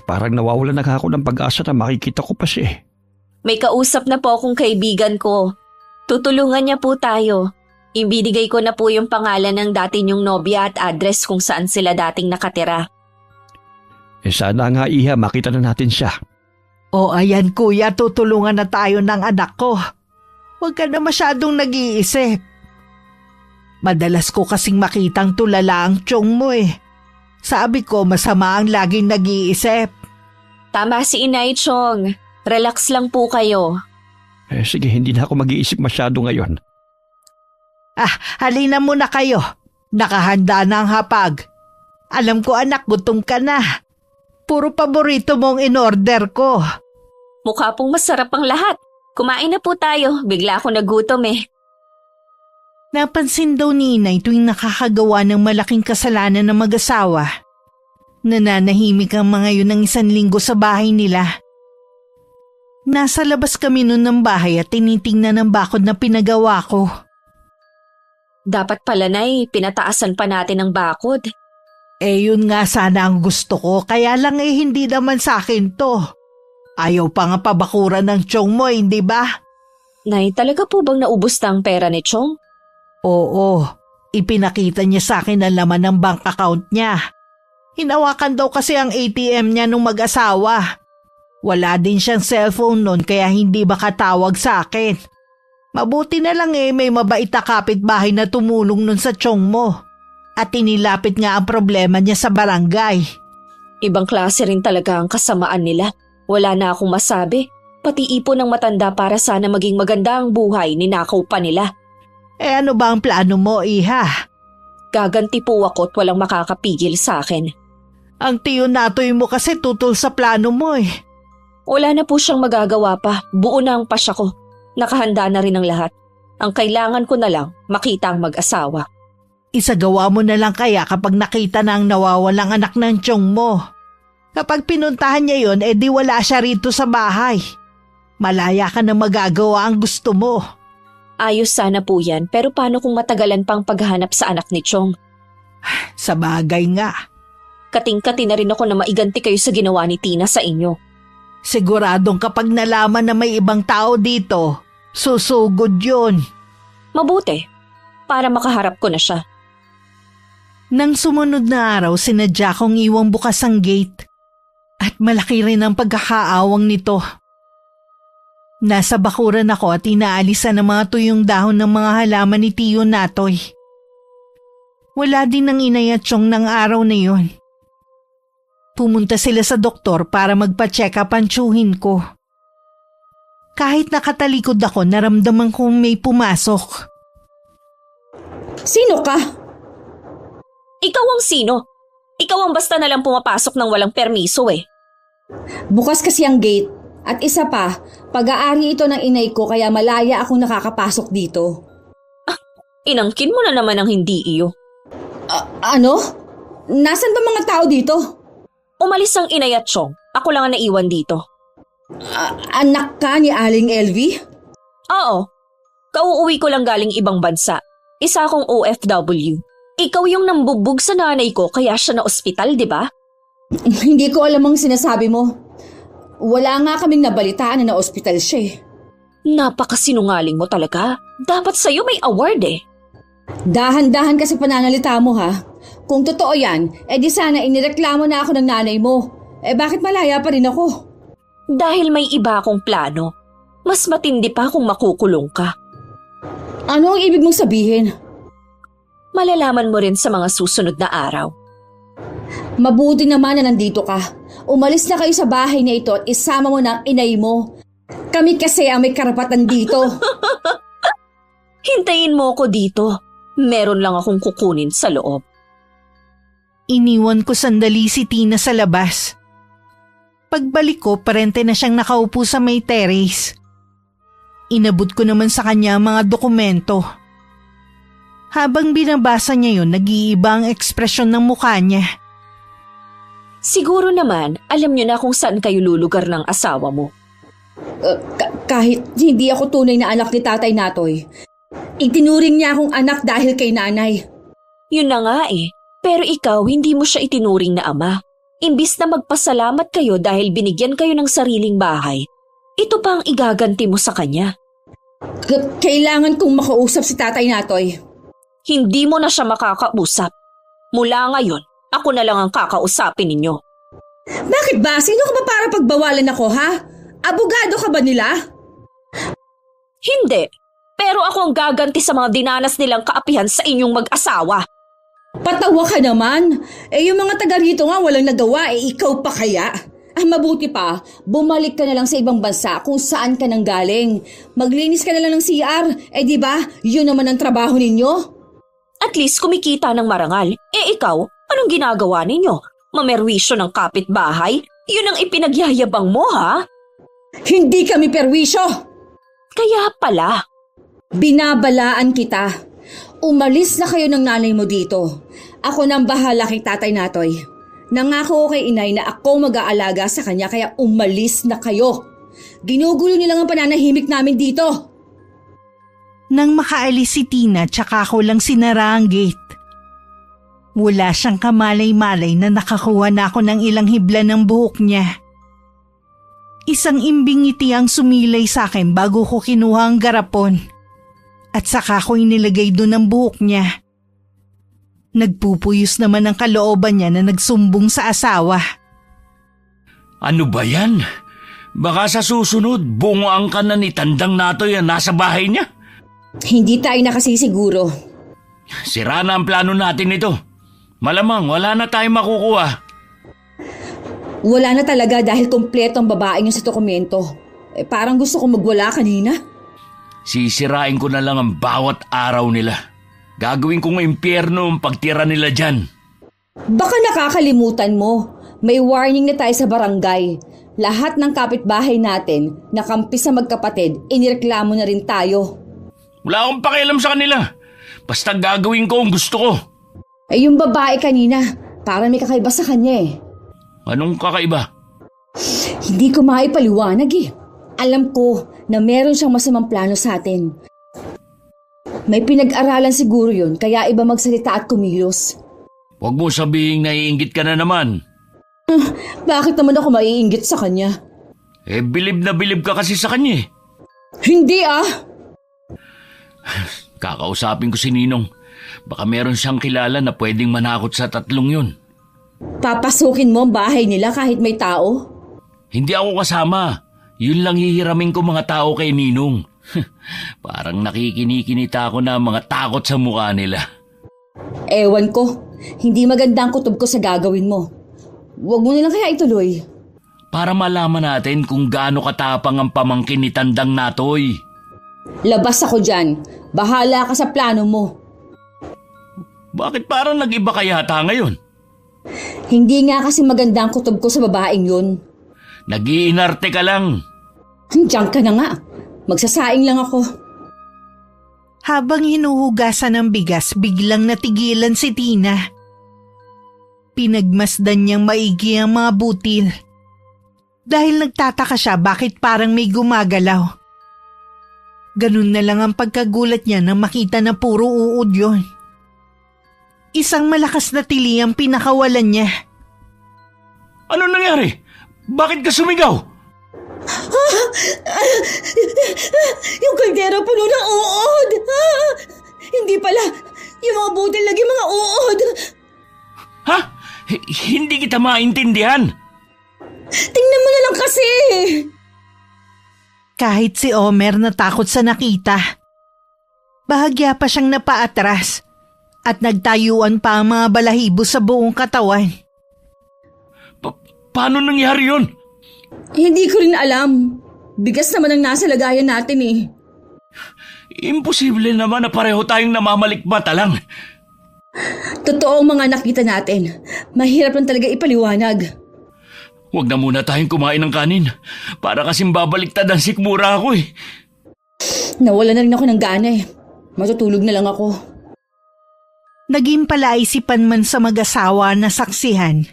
Parang nawawalan na ako ng pag-asa na makikita ko pa siya eh. May kausap na po akong kaibigan ko. Tutulungan niya po tayo. Ibinigay ko na po yung pangalan ng dati niyong nobya at address kung saan sila dating nakatira. Sana nga iha makita na natin siya. O ayan kuya, tutulungan na tayo ng anak ko. Huwag ka na masyadong nag-iisip. Madalas ko kasing makitang tulala ang tiyong mo eh. Sabi ko masama ang laging nag-iisip. Tama si Inay, Chong. Relax lang po kayo. Sige, hindi na ako mag-iisip masyado ngayon. Halina muna kayo. Nakahanda na ang hapag. Alam ko anak, gutom ka na. Puro paborito mong in-order ko. Mukha pong masarap ang lahat. Kumain na po tayo. Bigla ako nagutom eh. Napansin daw ni Inay tuwing nakakagawa ng malaking kasalanan ng mag-asawa. Nananahimik ang mga yun ng 1 linggo sa bahay nila. Nasa labas kami nun ng bahay at tinitingnan ang bakod na pinagawa ko. Dapat pala Nay, pinataasan pa natin ang bakod. Yun nga sana ang gusto ko, kaya lang hindi naman sa akin to. Ayaw pa nga pabakuran ng tiyong mo, hindi ba? Nay, talaga po bang naubos na ang pera ni Chong? Oo, ipinakita niya sa akin ang laman ng bank account niya. Hinawakan daw kasi ang ATM niya nung mag-asawa. Wala din siyang cellphone nun kaya hindi makatawag sa akin. Mabuti na lang may mabait na kapitbahay na tumulong nun sa tiyong mo. At inilapit nga ang problema niya sa barangay. Ibang klase rin talaga ang kasamaan nila. Wala na akong masabi. Pati ipon ng matanda para sana maging maganda ang buhay, ninakaw pa nila. Ano ba ang plano mo, iha? Gaganti po ako at walang makakapigil sa akin. Ang Tiyo Natoy mo kasi tutol sa plano mo eh. Wala na po siyang magagawa pa. Buo na ang pasya ko. Nakahanda na rin ang lahat. Ang kailangan ko na lang, makita ang mag-asawa. Isagawa mo na lang kaya kapag nakita na ang nawawalang anak ng tiyong mo. Kapag pinuntahan niya yon, di wala siya rito sa bahay. Malaya ka na magagawa ang gusto mo. Ayos sana po yan, pero paano kung matagalan pang paghahanap sa anak ni Chong? Sa bagay nga. Kating-kati na rin ako na maiganti kayo sa ginawa ni Tina sa inyo. Siguradong kapag nalaman na may ibang tao dito, susugod yun. Mabuti, para makaharap ko na siya. Nang sumunod na araw, sinadya kong iwang bukas ang gate. At malaki rin ang pagkakaawang nito. Nasa bakuran ako at inaalisan ang mga tuyong dahon ng mga halaman ni Tiyo Natoy. Wala din ng inay at tiyong ng araw na yon. Pumunta sila sa doktor para magpa-check up ang tiyuhin ko. Kahit nakatalikod ako, naramdaman kong may pumasok. Sino ka? Ikaw ang sino? Ikaw ang basta nalang pumapasok ng walang permiso eh. Bukas kasi ang gate. At isa pa, pag-aari ito ng inay ko kaya malaya akong nakakapasok dito. Inangkin mo na naman ang hindi iyo. Ano? Nasaan ba mga tao dito? Umalis ang inay at Chong. Ako lang ang naiwan dito. Anak ka ni Aling Elvie? Oo. Kauuwi ko lang galing ibang bansa. Isa akong OFW. Ikaw yung nambubog sa nanay ko kaya siya na ospital, di ba? Hindi ko alam ang sinasabi mo. Wala nga kaming nabalitaan na na-ospital siya eh. Napakasinungaling mo talaga. Dapat sa'yo may award eh. Dahan-dahan kasi pananalita mo ha. Kung totoo yan, di sana inireklamo na ako ng nanay mo. Bakit malaya pa rin ako? Dahil may iba akong plano. Mas matindi pa kung makukulong ka. Ano ang ibig mong sabihin? Malalaman mo rin sa mga susunod na araw. Mabuti naman na nandito ka. Umalis na kayo sa bahay na ito at isama mo ng inay mo. Kami kasi ang may karapatan dito. Hintayin mo ako dito. Meron lang akong kukunin sa loob. Iniwan ko sandali si Tina sa labas. Pagbalik ko, parente na siyang nakaupo sa may terrace. Inabot ko naman sa kanya ang mga dokumento. Habang binabasa niya yun, nag-iiba ang ekspresyon ng mukha niya. Siguro naman, alam niyo na kung saan kayo lulugar ng asawa mo. Kahit hindi ako tunay na anak ni Tatay Natoy, itinuring niya akong anak dahil kay nanay. Yun na nga eh. Pero ikaw, hindi mo siya itinuring na ama. Imbis na magpasalamat kayo dahil binigyan kayo ng sariling bahay, ito pa ang igaganti mo sa kanya. Kailangan kong makausap si Tatay Natoy. Hindi mo na siya makakausap. Mula ngayon, ako na lang ang kakausapin ninyo. Bakit ba? Sino ka ba para pagbawalan ako, ha? Abogado ka ba nila? Hindi. Pero ako ang gaganti sa mga dinanas nilang kaapihan sa inyong mag-asawa. Patawa ka naman. Yung mga taga rito nga walang nagawa, ikaw pa kaya? Mabuti pa, bumalik ka na lang sa ibang bansa kung saan ka nang galing. Maglinis ka na lang ng CR. Di ba? Yun naman ang trabaho ninyo. At least kumikita ng marangal. Ikaw, anong ginagawa ninyo? Mamerwisyo ng kapitbahay? Yun ang ipinagyayabang mo, ha? Hindi kami perwisyo. Kaya pala. Binabalaan kita. Umalis na kayo ng nanay mo dito. Ako nang bahala kay Tatay Natoy. Nangako ko kay inay na ako mag-aalaga sa kanya kaya umalis na kayo. Ginugulo nilang ang pananahimik namin dito. Nang makaalis si Tina, tsaka ako lang sinara ang gate. Wala siyang kamalay-malay na nakakuha na ako ng ilang hibla ng buhok niya. Isang imbing ngiti ang sumilay sa akin bago ko kinuha ang garapon. At saka ko inilagay doon ang buhok niya. Nagpupuyos naman ang kalooban niya na nagsumbong sa asawa. Ano ba yan? Baka sa susunod, bungoan ka na ni Tandang Natoy na nasa bahay niya. Hindi tayo nakasisiguro. Sira na ang plano natin ito. Malamang wala na tayong makukuha. Wala na talaga dahil kompleto ang babae niyo sa dokumento. Parang gusto kong magwala kanina. Sisirain ko na lang ang bawat araw nila. Gagawin kong impyerno ang pagtira nila dyan. Baka nakakalimutan mo. May warning na tayo sa barangay. Lahat ng kapitbahay natin na kampi sa magkapatid, inireklamo na rin tayo. Wala akong pakialam sa kanila. Basta gagawin ko ang gusto ko. Yung babae kanina, parang may kakaiba sa kanya eh. Anong kakaiba? Hindi ko maipaliwanag eh. Alam ko na meron siyang masamang plano sa atin. May pinag-aralan siguro yun, kaya iba magsalita at kumilos. Huwag mo sabihing naiinggit ka na naman. Bakit naman ako maiinggit sa kanya? Bilib na bilib ka kasi sa kanya eh. Hindi ah! Kakausapin ko si Ninong. Baka meron siyang kilala na pwedeng manakot sa tatlong yun. Papasukin mo ang bahay nila kahit may tao? Hindi ako kasama. Yun lang hihiramin ko mga tao kay Ninong. Parang nakikinikinita ako na mga takot sa mukha nila. Ewan ko. Hindi maganda ang kutob ko sa gagawin mo. Huwag mo nilang kaya ituloy. Para malaman natin kung gaano katapang ang pamangkin ni Tandang Natoy. Labas ako dyan. Bahala ka sa plano mo. Bakit parang nag-iba ka yata ngayon? Hindi nga kasi maganda ang kutob ko sa babaeng yun. Nag-iinarte ka lang. Diyan ka na nga. Magsasaing lang ako. Habang hinuhugasan ng bigas, biglang natigilan si Tina. Pinagmasdan niyang maigi ang mga butil. Dahil nagtataka siya bakit parang may gumagalaw. Ganun na lang ang pagkagulat niya nang makita na puro uod yun. Isang malakas na tili ang pinakawalan niya. Ano nangyari? Bakit ka sumigaw? Yung kaldero puno ng uod. Hindi pala. Yung mga butil lagi mga uod. Ha? Hindi kita maintindihan. Tingnan mo na lang kasi. Kahit si Omer natakot sa nakita. Bahagya pa siyang napaatras at nagtayuan pa ang mga balahibo sa buong katawan. Paano nangyari yun? Hindi ko rin alam. Bigas naman ang nasa lagayan natin eh. Imposible naman na pareho tayong namamalikmata lang. Totoo ang mga nakita natin. Mahirap lang talaga ipaliwanag. Huwag na muna tayong kumain ng kanin. Para kasing babaliktad ang sikmura ako eh. Nawala na rin ako ng gana eh. Matutulog na lang ako. Naging palaisipan man sa mag-asawa na saksihan.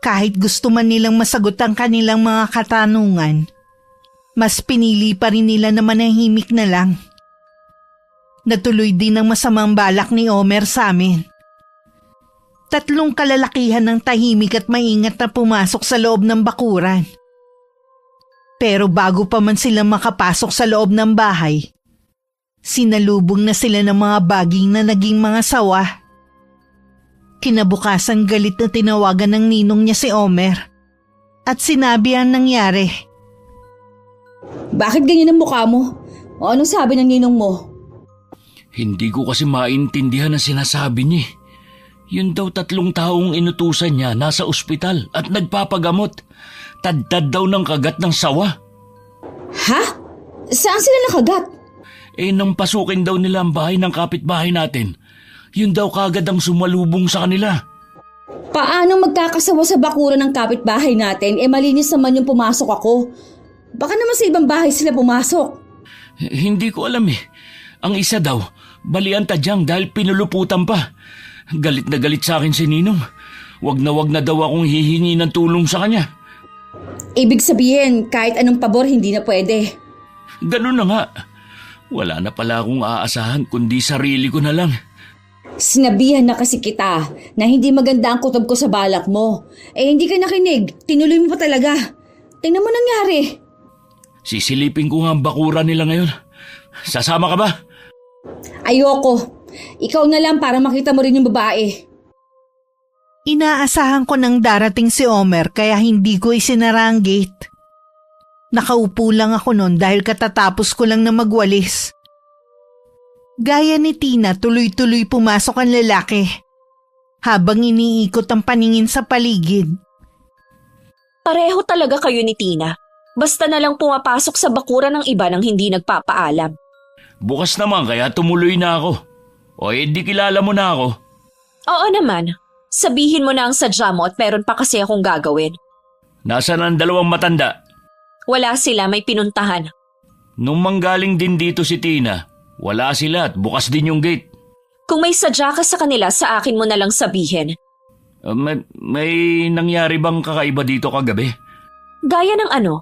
Kahit gusto man nilang masagot ang kanilang mga katanungan, mas pinili pa rin nila na manahimik na lang. Natuloy din ang masamang balak ni Omer sa amin. 3 kalalakihan ng tahimik at maingat na pumasok sa loob ng bakuran. Pero bago pa man sila makapasok sa loob ng bahay, sinalubong na sila ng mga baging na naging mga sawa. Kinabukasan galit na tinawagan ng ninong niya si Omer at sinabi ang nangyari. Bakit ganyan ang mukha mo? O anong sabi ng ninong mo? Hindi ko kasi maintindihan ang sinasabi niya. Yun daw 3 taong inutusan niya nasa ospital at nagpapagamot. Tad-tad daw ng kagat ng sawa. Ha? Saan sila nakagat? Nang pasukin daw nila ang bahay ng kapitbahay natin, yun daw kagad ang sumalubong sa kanila. Paano magkakasawa sa bakuran ng kapitbahay natin? Malinis naman yung pumasok ako. Baka naman sa ibang bahay sila pumasok. Hindi ko alam eh. Ang isa daw, balian tadyang dahil pinuluputan pa. Galit na galit sa akin si Ninong. Wag na daw akong hihingi ng tulong sa kanya. Ibig sabihin, kahit anong pabor hindi na pwede. Ganun na nga. Wala na pala akong aasahan kundi sarili ko na lang. Sinabihan na kasi kita na hindi maganda ang kutob ko sa balak mo. Hindi ka nakinig. Tinuloy mo pa talaga. Tingnan mo nangyari. Sisilipin ko nga ang bakura nila ngayon. Sasama ka ba? Ayoko. Ikaw na lang para makita mo rin yung babae. Inaasahan ko nang darating si Omer kaya hindi ko isinara ang gate. Nakaupo lang ako noon dahil katatapos ko lang na magwalis. Gaya ni Tina, tuloy-tuloy pumasok ang lalaki habang iniikot ang paningin sa paligid. Pareho talaga kayo ni Tina. Basta na lang pumapasok sa bakura ng iba nang hindi nagpapaalam. Bukas naman kaya tumuloy na ako. O di kilala mo na ako. Oo naman. Sabihin mo na ang sadya mo at meron pa kasi akong gagawin. Nasaan ang 2 matanda? Wala sila, may pinuntahan. Nung manggaling din dito si Tina, wala sila at bukas din yung gate. Kung may sadya ka sa kanila, sa akin mo na lang sabihin. May nangyari bang kakaiba dito kagabi? Gaya ng ano?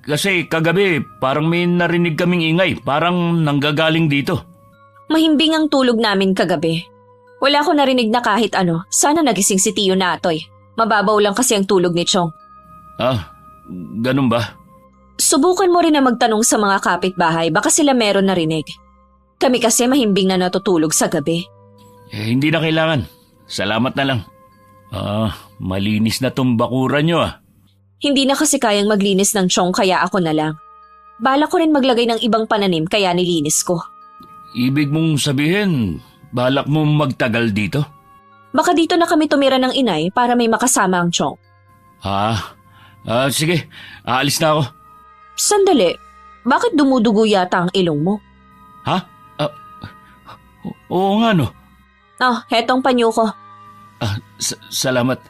Kasi kagabi parang may narinig kaming ingay, parang nanggagaling dito. Mahimbing ang tulog namin kagabi. Wala ko narinig na kahit ano. Sana nagising si Tiyo Natoy. Mababaw lang kasi ang tulog ni Chong. Ganun ba? Subukan mo rin na magtanong sa mga kapitbahay, baka sila meron narinig. Kami kasi mahimbing na natutulog sa gabi. Hindi na kailangan. Salamat na lang. Malinis na tong bakura nyo Hindi na kasi kayang maglinis ng Chong kaya ako na lang. Bala ko rin maglagay ng ibang pananim kaya nilinis ko. Ibig mong sabihin, balak mo magtagal dito? Baka dito na kami tumira ng inay para may makasama ang Chong. Sige, aalis na ako. Sandali, bakit dumudugo yata ang ilong mo? Ha? Oo nga no. Hetong panyo ko. Salamat.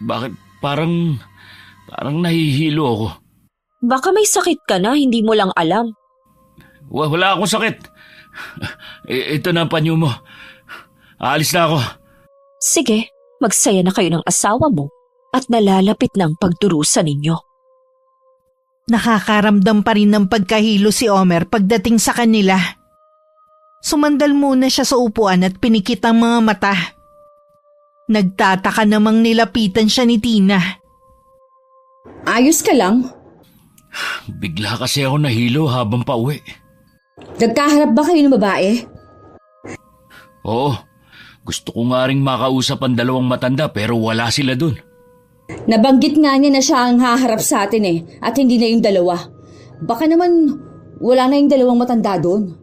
Bakit parang nahihilo ako? Baka may sakit ka na, hindi mo lang alam. Wala akong sakit. Ito na ang panyo mo. Aalis na ako. Sige, magsaya na kayo ng asawa mo at nalalapit ng pagdurusa ninyo. Nakakaramdam pa rin ng pagkahilo si Omer pagdating sa kanila. Sumandal muna siya sa upuan at pinikit ang mga mata. Nagtataka namang nilapitan siya ni Tina. Ayos ka lang? Bigla kasi ako nahilo habang pauwi. Nagkaharap ba kayo ng babae? Oo, gusto ko nga ring makausap ang dalawang matanda pero wala sila dun. Nabanggit nga niya na siya ang haharap sa atin at hindi na yung dalawa. Baka naman wala na yung dalawang matanda doon.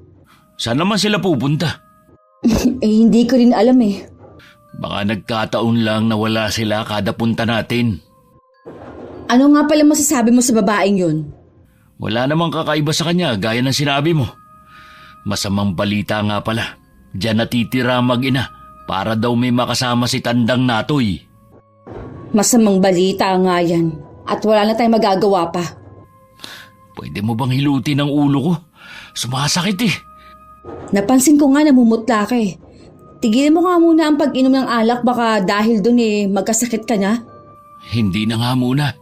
Saan naman sila pupunta? Hindi ko rin alam Baka nagkataon lang na wala sila kada punta natin. Ano nga pala masasabi mo sa babaeng yun? Wala namang kakaiba sa kanya gaya ng sinabi mo. Masamang balita nga pala. Diyan natitira mag-ina para daw may makasama si Tandang Natoy. Masamang balita nga yan at wala na tayong magagawa pa. Pwede mo bang hilutin ang ulo ko? Sumasakit Napansin ko nga namumutla ka Tigilin mo nga muna ang pag-inom ng alak baka dahil dun magkasakit ka na. Hindi na nga muna.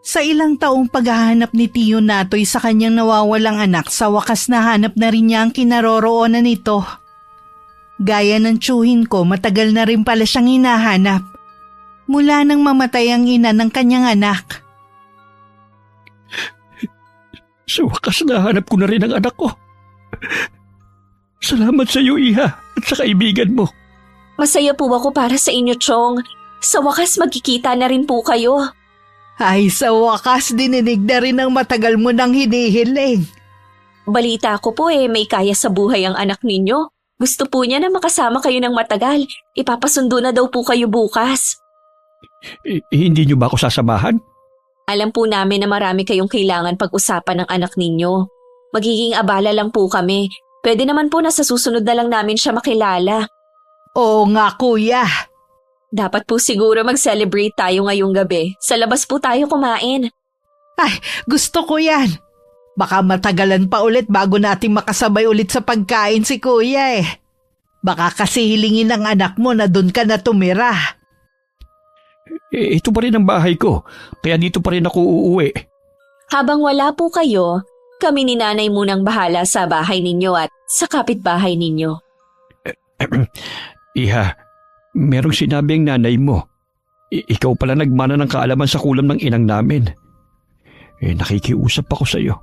Sa ilang taong paghahanap ni Tio Natoy sa kanyang nawawalang anak, sa wakas nahanap na rin niya ang kinaroroonan nito. Gaya ng tiyuhin ko, matagal na rin pala siyang hinahanap. Mula nang mamatay ang ina ng kanyang anak. Sa wakas nahanap ko na rin ang anak ko. Salamat sa iyo, Iha, at sa kaibigan mo. Masaya po ako para sa inyo, Chong. Sa wakas magkikita na rin po kayo. Ay, sa wakas dininig na rin ang matagal mo nang hinihiling. Balita ko po may kaya sa buhay ang anak ninyo. Gusto po niya na makasama kayo ng matagal. Ipapasundo na daw po kayo bukas. Hindi niyo ba ako sasamahan? Alam po namin na marami kayong kailangan pag-usapan ng anak ninyo. Magiging abala lang po kami. Pwede naman po na sa susunod na lang namin siya makilala. Oo nga, kuya. Dapat po siguro mag-celebrate tayo ngayong gabi. Sa labas po tayo kumain. Ay, gusto ko yan. Baka matagalan pa ulit bago natin makasabay ulit sa pagkain si kuya Baka kasi hilingin ng anak mo na doon ka na tumira. Ito pa rin ang bahay ko, kaya dito pa rin ako uuwi. Habang wala po kayo, kami ni nanay munang bahala sa bahay ninyo at sa kapitbahay ninyo. Iha, merong sinabi ang nanay mo. Ikaw pala nagmana ng kaalaman sa kulam ng inang namin. Nakikiusap ako sa iyo.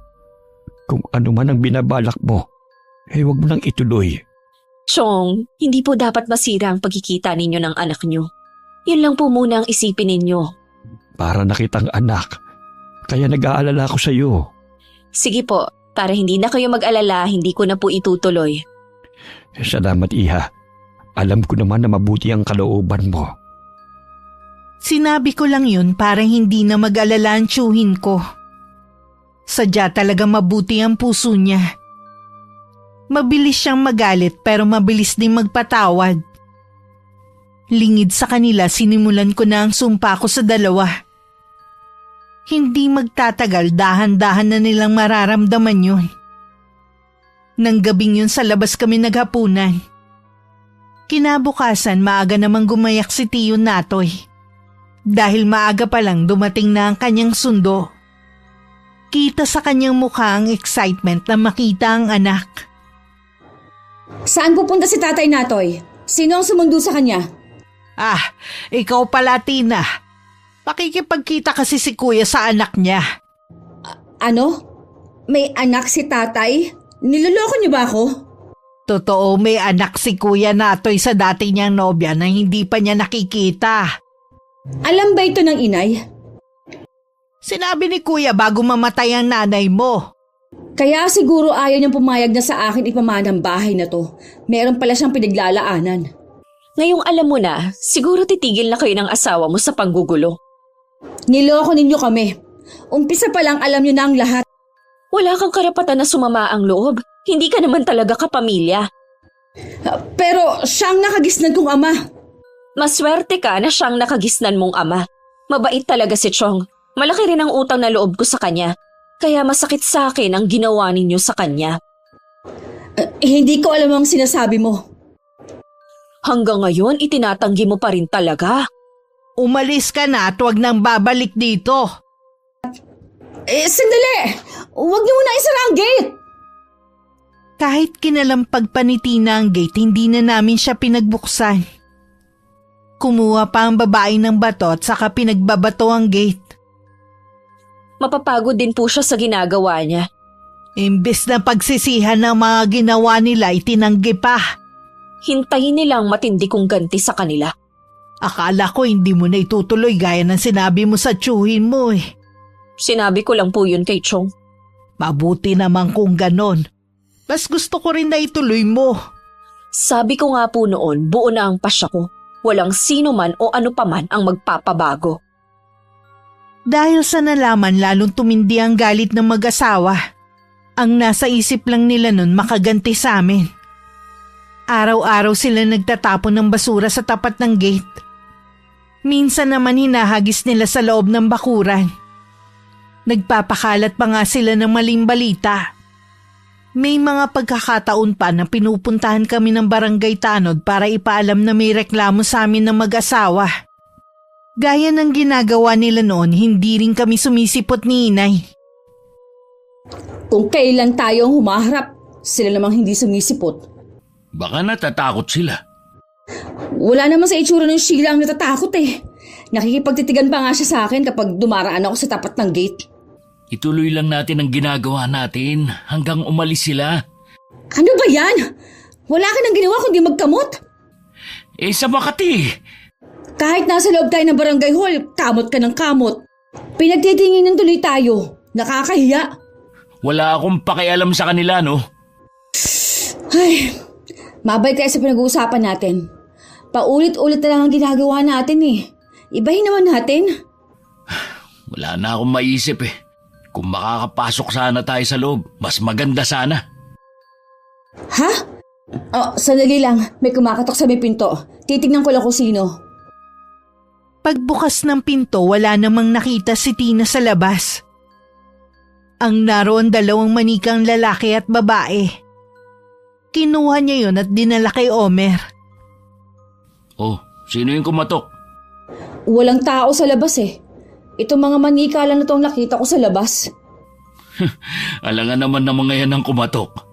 Kung ano man ang binabalak mo, huwag mo nang ituloy. Chong, hindi po dapat masira ang pagkikita ninyo ng anak nyo. Yun lang po muna ang isipin ninyo. Para nakitang anak, kaya nag-aalala ako sa iyo. Sige po, para hindi na kayo mag-alala, hindi ko na po itutuloy. Salamat, Iha. Alam ko naman na mabuti ang kalooban mo. Sinabi ko lang yun para hindi na mag-alala ang tiyuhin ko. Sadya talaga mabuti ang puso niya. Mabilis siyang magalit pero mabilis din magpatawad. Lingid sa kanila sinimulan ko na ang sumpa ko sa dalawa. Hindi magtatagal, dahan-dahan na nilang mararamdaman yun. Nang gabing yun sa labas kami naghapunan. Kinabukasan maaga namang gumayak si Tio Natoy. Dahil maaga pa lang dumating na ang kanyang sundo. Kita sa kanyang mukha ang excitement na makita ang anak. Saan pupunta si Tatay Natoy? Sino ang sumundo sa kanya? Ah, ikaw pala, Tina. Pakikipagkita kasi si Kuya sa anak niya. Ano? May anak si Tatay? Niloloko niyo ba ako? Totoo, may anak si Kuya Natoy sa dati niyang nobya na hindi pa niya nakikita. Alam ba ito ng inay? Sinabi ni Kuya bago mamatay ang nanay mo. Kaya siguro ayaw niyang pumayag na sa akin ipamana ang bahay na to. Meron pala siyang pinaglalaanan. Ngayong alam mo na, siguro titigil na kayo ng asawa mo sa panggugulo. Niloko ninyo kami. Umpisa pa lang alam niyo na ang lahat. Wala kang karapatan na sumama ang loob. Hindi ka naman talaga kapamilya. Pero siyang nakagisnan kong ama. Maswerte ka na siyang nakagisnan mong ama. Mabait talaga si Chong. Malaki rin ang utang na loob ko sa kanya. Kaya masakit sa akin ang ginawa ninyo sa kanya. Hindi ko alam ang sinasabi mo. Hanggang ngayon, itinatanggi mo pa rin talaga. Umalis ka na at huwag nang babalik dito. Sandali! Huwag niyo muna isara ang gate! Kahit kinalampag pa ni Tina ang gate, hindi na namin siya pinagbuksan. Kumuha pa ang babae ng bato at saka pinagbabato ang gate. Mapapagod din po siya sa ginagawa niya. Imbes na pagsisihan ng mga ginawa nila, itinanggi pa. Hintayin nilang matindi kong ganti sa kanila. Akala ko hindi mo na itutuloy gaya ng sinabi mo sa tsuhin mo eh. Sinabi ko lang po yun kay Chong. Mabuti naman kung ganon. Mas gusto ko rin na ituloy mo. Sabi ko nga po noon, buo na ang pasya ko. Walang sino man o ano paman ang magpapabago. Dahil sa nalaman lalong tumindi ang galit ng mag-asawa. Ang nasa isip lang nila nun makaganti sa amin. Araw-araw sila nagtatapon ng basura sa tapat ng gate. Minsan naman hinahagis nila sa loob ng bakuran. Nagpapakalat pa nga sila ng maling balita. May mga pagkakataon pa na pinupuntahan kami ng barangay tanod para ipaalam na may reklamo sa amin ng mag-asawa. Gaya ng ginagawa nila noon, hindi rin kami sumisipot ni Inay. Kung kailan tayo humaharap, sila namang hindi sumisipot. Baka natatakot sila. Wala naman sa itsura ng Sheila ang natatakot eh. Nakikipagtitigan pa nga siya sa akin kapag dumaraan ako sa tapat ng gate. Ituloy lang natin ang ginagawa natin hanggang umalis sila. Ano ba yan? Wala ka nang ginawa kundi magkamot. Sa Makati. Kahit nasa loob tayo ng barangay hall, kamot ka ng kamot. Pinagtitinginan tuloy tayo. Nakakahiya. Wala akong pakialam sa kanila, no? Ay, mabalik tayo sa pinag-uusapan natin. Paulit-ulit na lang ang ginagawa natin eh. Ibahin naman natin. Wala na akong maisip eh. Kung makakapasok sana tayo sa loob, mas maganda sana. Ha? Sandali lang. May kumakatok sa may pinto. Titignan ko lang kung sino. Pagbukas ng pinto, wala namang nakita si Tina sa labas. Ang naroon dalawang manikang lalaki at babae. Kinuha niya yon at dinala kay Omer. Oh, sino yung kumatok? Walang tao sa labas eh. Itong mga manika lang na itong nakita ko sa labas. Alangan naman ng mga yan ang kumatok.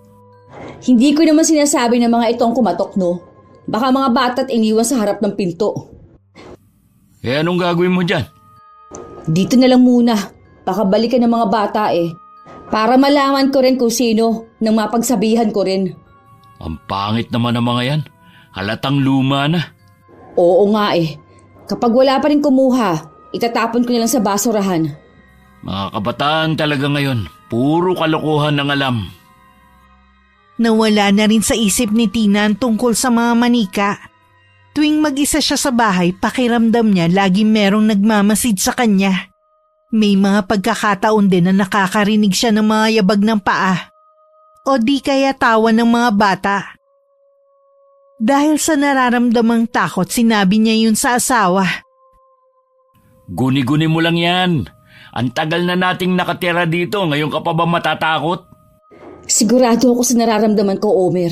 Hindi ko naman sinasabi ng mga itong kumatok, no? Baka mga bata't iniwan sa harap ng pinto. Anong gagawin mo dyan? Dito na lang muna. Baka balikan ng mga bata eh. Para malaman ko rin kung sino nang mapagsabihan ko rin. Ang pangit naman ng mga yan. Halatang luma na. Oo nga eh. Kapag wala pa rin kumuha, itatapon ko na lang sa basurahan. Mga kabataan talaga ngayon. Puro kalokohan ng alam. Nawala na rin sa isip ni Tina ang tungkol sa mga manika. Tuwing mag-isa siya sa bahay, pakiramdam niya laging merong nagmamasid sa kanya. May mga pagkakataon din na nakakarinig siya ng mga yabag ng paa. O di kaya tawa ng mga bata. Dahil sa nararamdamang takot, sinabi niya yun sa asawa. Guni-guni mo lang yan. Ang tagal na nating nakatira dito, ngayon ka pa ba matatakot? Sigurado ako sa nararamdaman ko, Omer.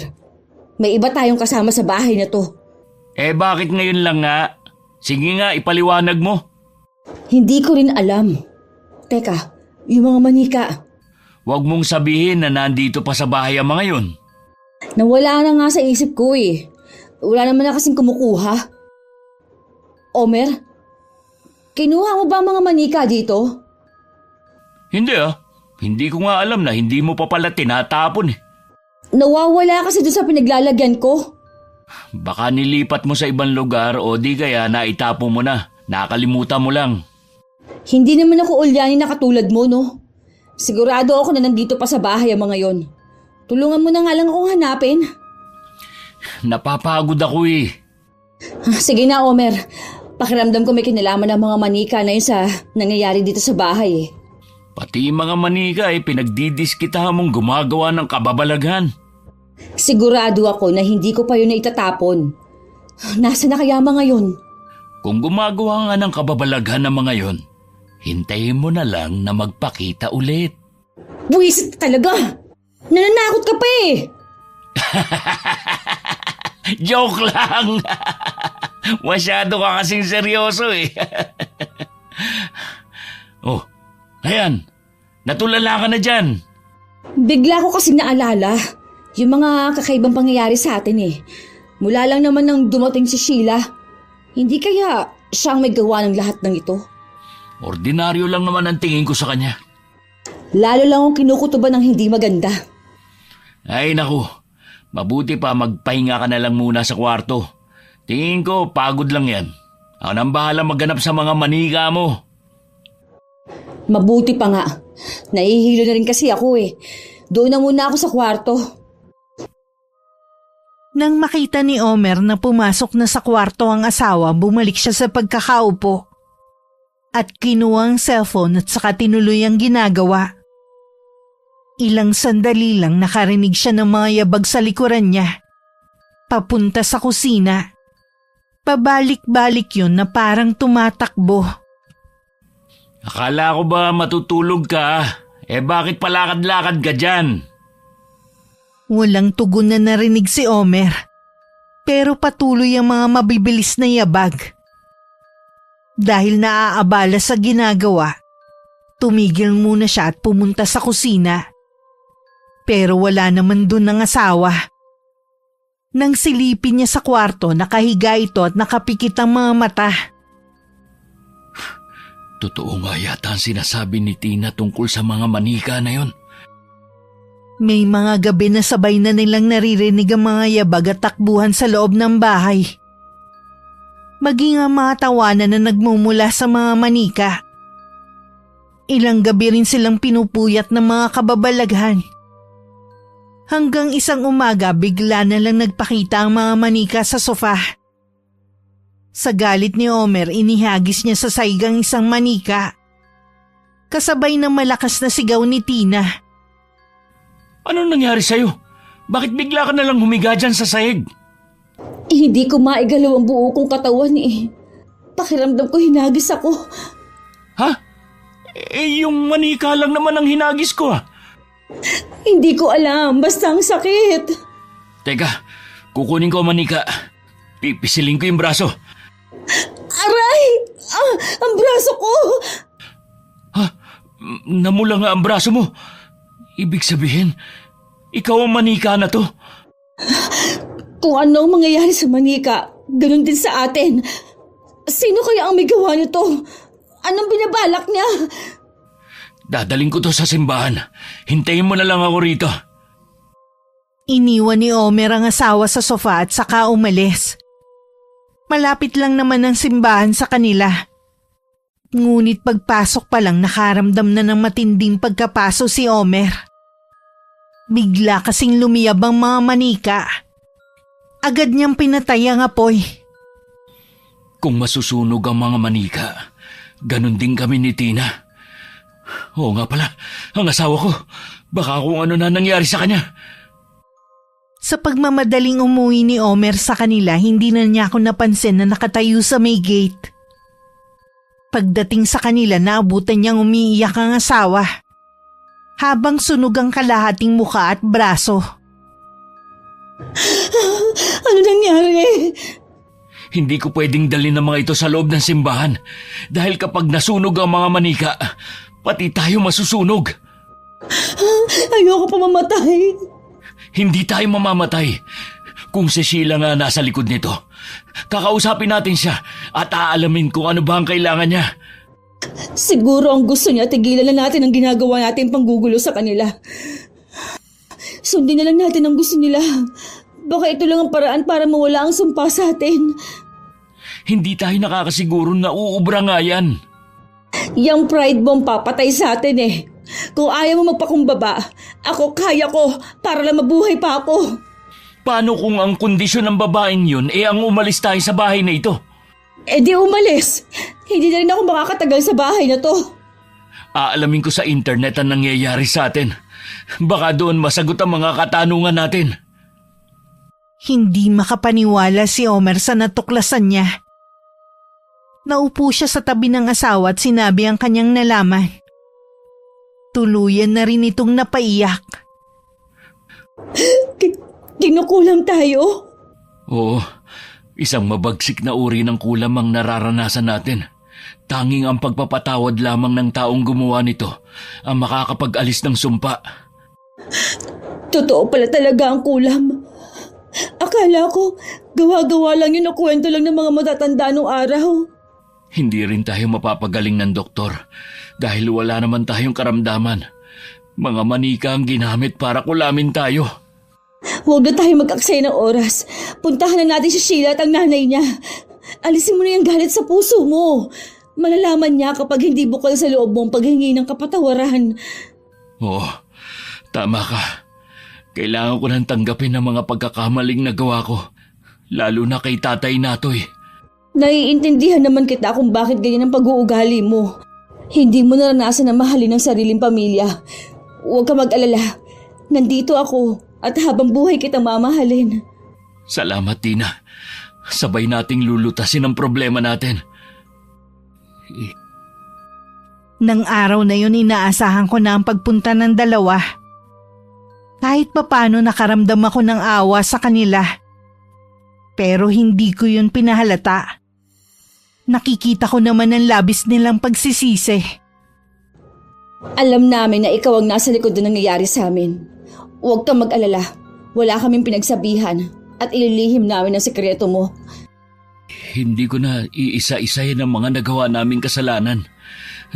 May iba tayong kasama sa bahay na to. Bakit ngayon lang nga? Sige nga, ipaliwanag mo. Hindi ko rin alam. Teka, yung mga manika. Huwag mong sabihin na nandito pa sa bahay ang mga yun. Nawala na nga sa isip ko eh. Wala naman na kasing kumukuha. Omer, kinuha mo ba ang mga manika dito? Hindi ah. Hindi ko nga alam na hindi mo pa pala tinatapon eh. Nawawala kasi doon sa pinaglalagyan ko. Baka nilipat mo sa ibang lugar o di kaya naitapo mo na. Nakalimutan mo lang. Hindi naman ako ulyanin na katulad mo, no? Sigurado ako na nandito pa sa bahay ang mga yon. Tulungan mo na nga lang akong hanapin. Napapagod ako eh. Sige na, Omer. Pakiramdam ko may kinalaman ng mga manika na yun sa nangyayari dito sa bahay eh. Pati yung mga manika ay pinagdidiskitahan mong gumagawa ng kababalaghan. Sigurado ako na hindi ko pa yun na itatapon. Nasa na kaya mga yun? Kung gumagawa nga ng kababalaghan ng mga yon, hintayin mo na lang na magpakita ulit. Buwisit talaga! Nananakot ka pa eh! Joke lang! Masyado ka kasing seryoso eh. Oh, ayan. Natulala ka na dyan. Bigla ko kasi naalala yung mga kakaibang pangyayari sa atin eh. Mula lang naman nang dumating si Sheila. Hindi kaya siya ang may gawa ng lahat ng ito? Ordinaryo lang naman ang tingin ko sa kanya. Lalo lang akong kinukutuban ng hindi maganda. Ay naku, mabuti pa magpahinga ka na lang muna sa kwarto. Tingin ko pagod lang yan. Ako nang bahala maghanap sa mga manika mo. Mabuti pa nga. Nahihilo na rin kasi ako eh. Doon na muna ako sa kwarto. Nang makita ni Omer na pumasok na sa kwarto ang asawa, bumalik siya sa pagkakaupo. At kinuha ang cellphone at saka tinuloy ang ginagawa. Ilang sandali lang nakarinig siya ng mga yabag sa likuran niya. Papunta sa kusina. Pabalik-balik yun na parang tumatakbo. Akala ko ba matutulog ka? Bakit palakad-lakad ka dyan? Walang tugon na narinig si Omer. Pero patuloy ang mga mabibilis na yabag. Dahil naaabala sa ginagawa, tumigil muna siya at pumunta sa kusina. Pero wala naman dun ang asawa. Nang silipin niya sa kwarto, nakahiga ito at nakapikit ang mga mata. Totoo nga yata ang sinasabi ni Tina tungkol sa mga manika na yon. May mga gabi na sabay na nilang naririnig ang mga yabag at takbuhan sa loob ng bahay. Maging ang mga tawanan na nagmumula sa mga manika. Ilang gabi rin silang pinupuyat ng mga kababalaghan. Hanggang isang umaga bigla na lang nagpakita ang mga manika sa sofa. Sa galit ni Omer, inihagis niya sa saigang isang manika. Kasabay ng malakas na sigaw ni Tina. Anong nangyari sa'yo? Bakit bigla ka nalang humiga dyan sa sahig? Hindi ko maigalaw ang buo kong katawan eh. Pakiramdam ko hinagis ako. Ha? Yung manika lang naman ang hinagis ko ah. Hindi ko alam, basta ang sakit. Teka, kukunin ko ang manika. Pipisilin ko yung braso. Aray! Ang braso ko! Ha? Namula nga ang braso mo. Ibig sabihin, ikaw ang manika na to. Kung ano ang mangyayari sa manika, ganun din sa atin. Sino kaya ang may gawa nito? Anong binabalak niya? Dadaling ko to sa simbahan. Hintayin mo na lang ako rito. Iniwan ni Omer ang asawa sa sofa at saka umalis. Malapit lang naman ang simbahan sa kanila. Ngunit pagpasok pa lang nakaramdam na ng matinding pagkapaso si Omer. Bigla kasing lumiyab ang mga manika. Agad niyang pinatay ang apoy. Kung masusunog ang mga manika, ganun din kami ni Tina. Oo nga pala, ang asawa ko. Baka kung ano na nangyari sa kanya. Sa pagmamadaling umuwi ni Omer sa kanila, hindi na niya ako napansin na nakatayo sa may gate. Pagdating sa kanila, naabutan niyang umiiyak ang asawa. Habang sunog ang kalahating muka at braso. Ano nangyari? Hindi ko pwedeng dalhin ang mga ito sa loob ng simbahan. Dahil kapag nasunog ang mga manika, pati tayo masusunog. Ayoko pa mamatay. Hindi tayo mamamatay. Kung si Sheila nga nasa likod nito, kakausapin natin siya at aalamin kung ano ba ang kailangan niya. Siguro ang gusto niya, tigilan na natin ang ginagawa natin panggugulo sa kanila. Sundin na lang natin ang gusto nila. Baka ito lang ang paraan para mawala ang sumpa sa atin. Hindi tayo nakakasiguro na uubra nga yan. Yang pride bomb papatay sa atin eh. Kung ayaw mo magpakumbaba, ako kaya ko para lang mabuhay pa ako. Paano kung ang kondisyon ng babaeng yun ang umalis tayo sa bahay na ito? Eh di umalis. Hindi na rin ako makakatagal sa bahay na to. Aalamin ko sa internet ang nangyayari sa atin. Baka doon masagot ang mga katanungan natin. Hindi makapaniwala si Omer sa natuklasan niya. Naupo siya sa tabi ng asawa at sinabi ang kanyang nalaman. Tuluyan na rin itong napaiyak. Kinukulam tayo? Oo, isang mabagsik na uri ng kulam ang nararanasan natin. Tanging ang pagpapatawad lamang ng taong gumawa nito ang makakapag-alis ng sumpa. Totoo pala talaga ang kulam. Akala ko, gawa-gawa lang yun o kwento lang ng mga matatanda nung araw. Hindi rin tayo mapapagaling ng doktor dahil wala naman tayong karamdaman. Mga manika ang ginamit para kulamin tayo. Huwag na tayo mag-aksaya ng oras. Puntahan na natin si Sheila at ang nanay niya. Alisin mo na yung galit sa puso mo. Malalaman niya kapag hindi bukal sa loob mong paghingi ng kapatawaran. Oo, tama ka. Kailangan ko nang tanggapin ang mga pagkakamaling nagawa ko. Lalo na kay Tatay Natoy. Naiintindihan naman kita kung bakit ganyan ang pag-uugali mo. Hindi mo naranasan na mahalin ang sariling pamilya. Huwag ka mag-alala. Nandito ako at habang buhay kitang mamahalin. Salamat, Tina. Sabay nating lulutasin ang problema natin. Nang araw na yun inaasahan ko na ang pagpunta ng dalawa. Kahit papano nakaramdam ako ng awa sa kanila. Pero hindi ko yun pinahalata. Nakikita ko naman ang labis nilang pagsisisi. Alam namin na ikaw ang nasa likod na nangyayari sa amin. Huwag kang mag-alala. Wala kaming pinagsabihan at ililihim namin ang sekreto mo. Hindi ko na iisa-isayin ang mga nagawa naming kasalanan.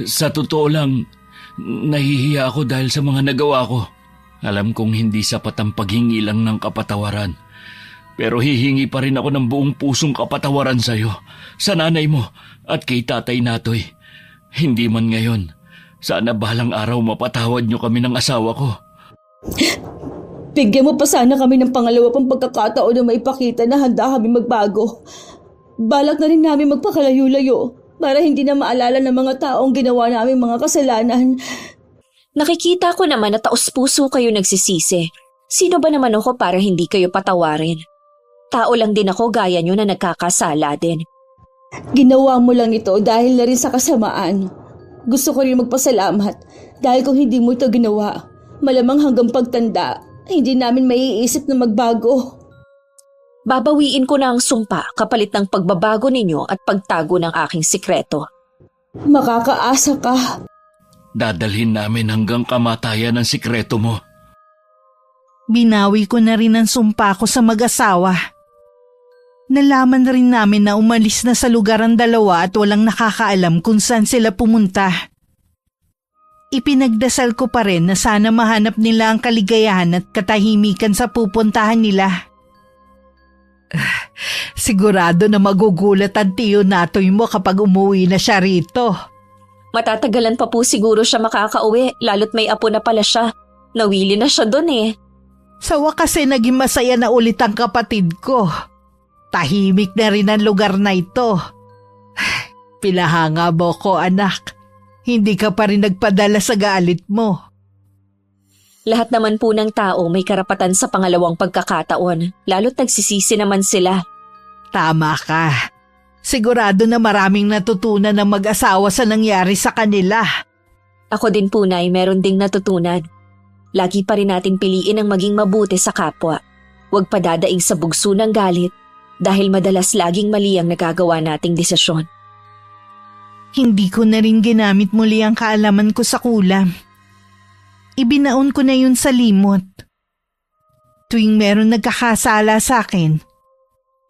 Sa totoo lang, nahihiya ako dahil sa mga nagawa ko. Alam kong hindi sapat ang paghingi lang ng kapatawaran. Pero hihingi pa rin ako ng buong pusong kapatawaran sa iyo, sa nanay mo at kay Tatay Natoy. Hindi man ngayon. Sana balang araw mapatawad niyo kami ng asawa ko. Bigyan mo pa sana kami ng pangalawa pang pagkakataon na maipakita na handa kami magbago. Balak na rin namin magpakalayo-layo para hindi na maalala ng mga taong ginawa namin mga kasalanan. Nakikita ko naman na taos-puso kayo nagsisisi. Sino ba naman ako para hindi kayo patawarin? Tao lang din ako gaya nyo na nagkakasala din. Ginawa mo lang ito dahil na rin sa kasamaan. Gusto ko rin magpasalamat dahil kung hindi mo ito ginawa, malamang hanggang pagtanda, hindi namin maiisip na magbago. Babawiin ko na ang sumpa kapalit ng pagbabago ninyo at pagtago ng aking sikreto. Makakaasa ka. Dadalhin namin hanggang kamatayan ang sikreto mo. Binawi ko na rin ang sumpa ko sa mag-asawa. Nalaman rin namin na umalis na sa lugar ang dalawa at walang nakakaalam kung saan sila pumunta. Ipinagdasal ko pa rin na sana mahanap nila ang kaligayahan at katahimikan sa pupuntahan nila. Sigurado na magugulat ang tiyo Natoy mo kapag umuwi na siya rito. Matatagalan pa po siguro siya makakauwi, lalo't may apo na pala siya. Nawili na siya dun eh. Sa wakas naging masaya na ulit ang kapatid ko. Tahimik na rin ang lugar na ito. Pinahanga mo ko, anak. Hindi ka pa rin nagpadala sa galit mo. Lahat naman po ng tao may karapatan sa pangalawang pagkakataon, lalo't nagsisisi naman sila. Tama ka. Sigurado na maraming natutunan ng mag-asawa sa nangyari sa kanila. Ako din po, Nay, meron ding natutunan. Lagi pa rin natin piliin ang maging mabuti sa kapwa. Huwag padadaing sa bugso ng galit dahil madalas laging mali ang nagagawa nating desisyon. Hindi ko na rin ginamit muli ang kaalaman ko sa kulam. Ibinaon ko na yun sa limot. Tuwing meron nagkakasala sa akin,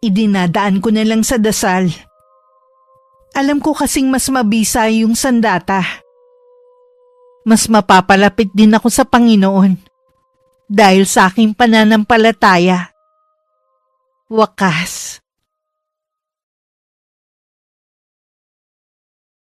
idinadaan ko na lang sa dasal. Alam ko kasing mas mabisa yung sandata. Mas mapapalapit din ako sa Panginoon dahil sa aking pananampalataya. Wakas,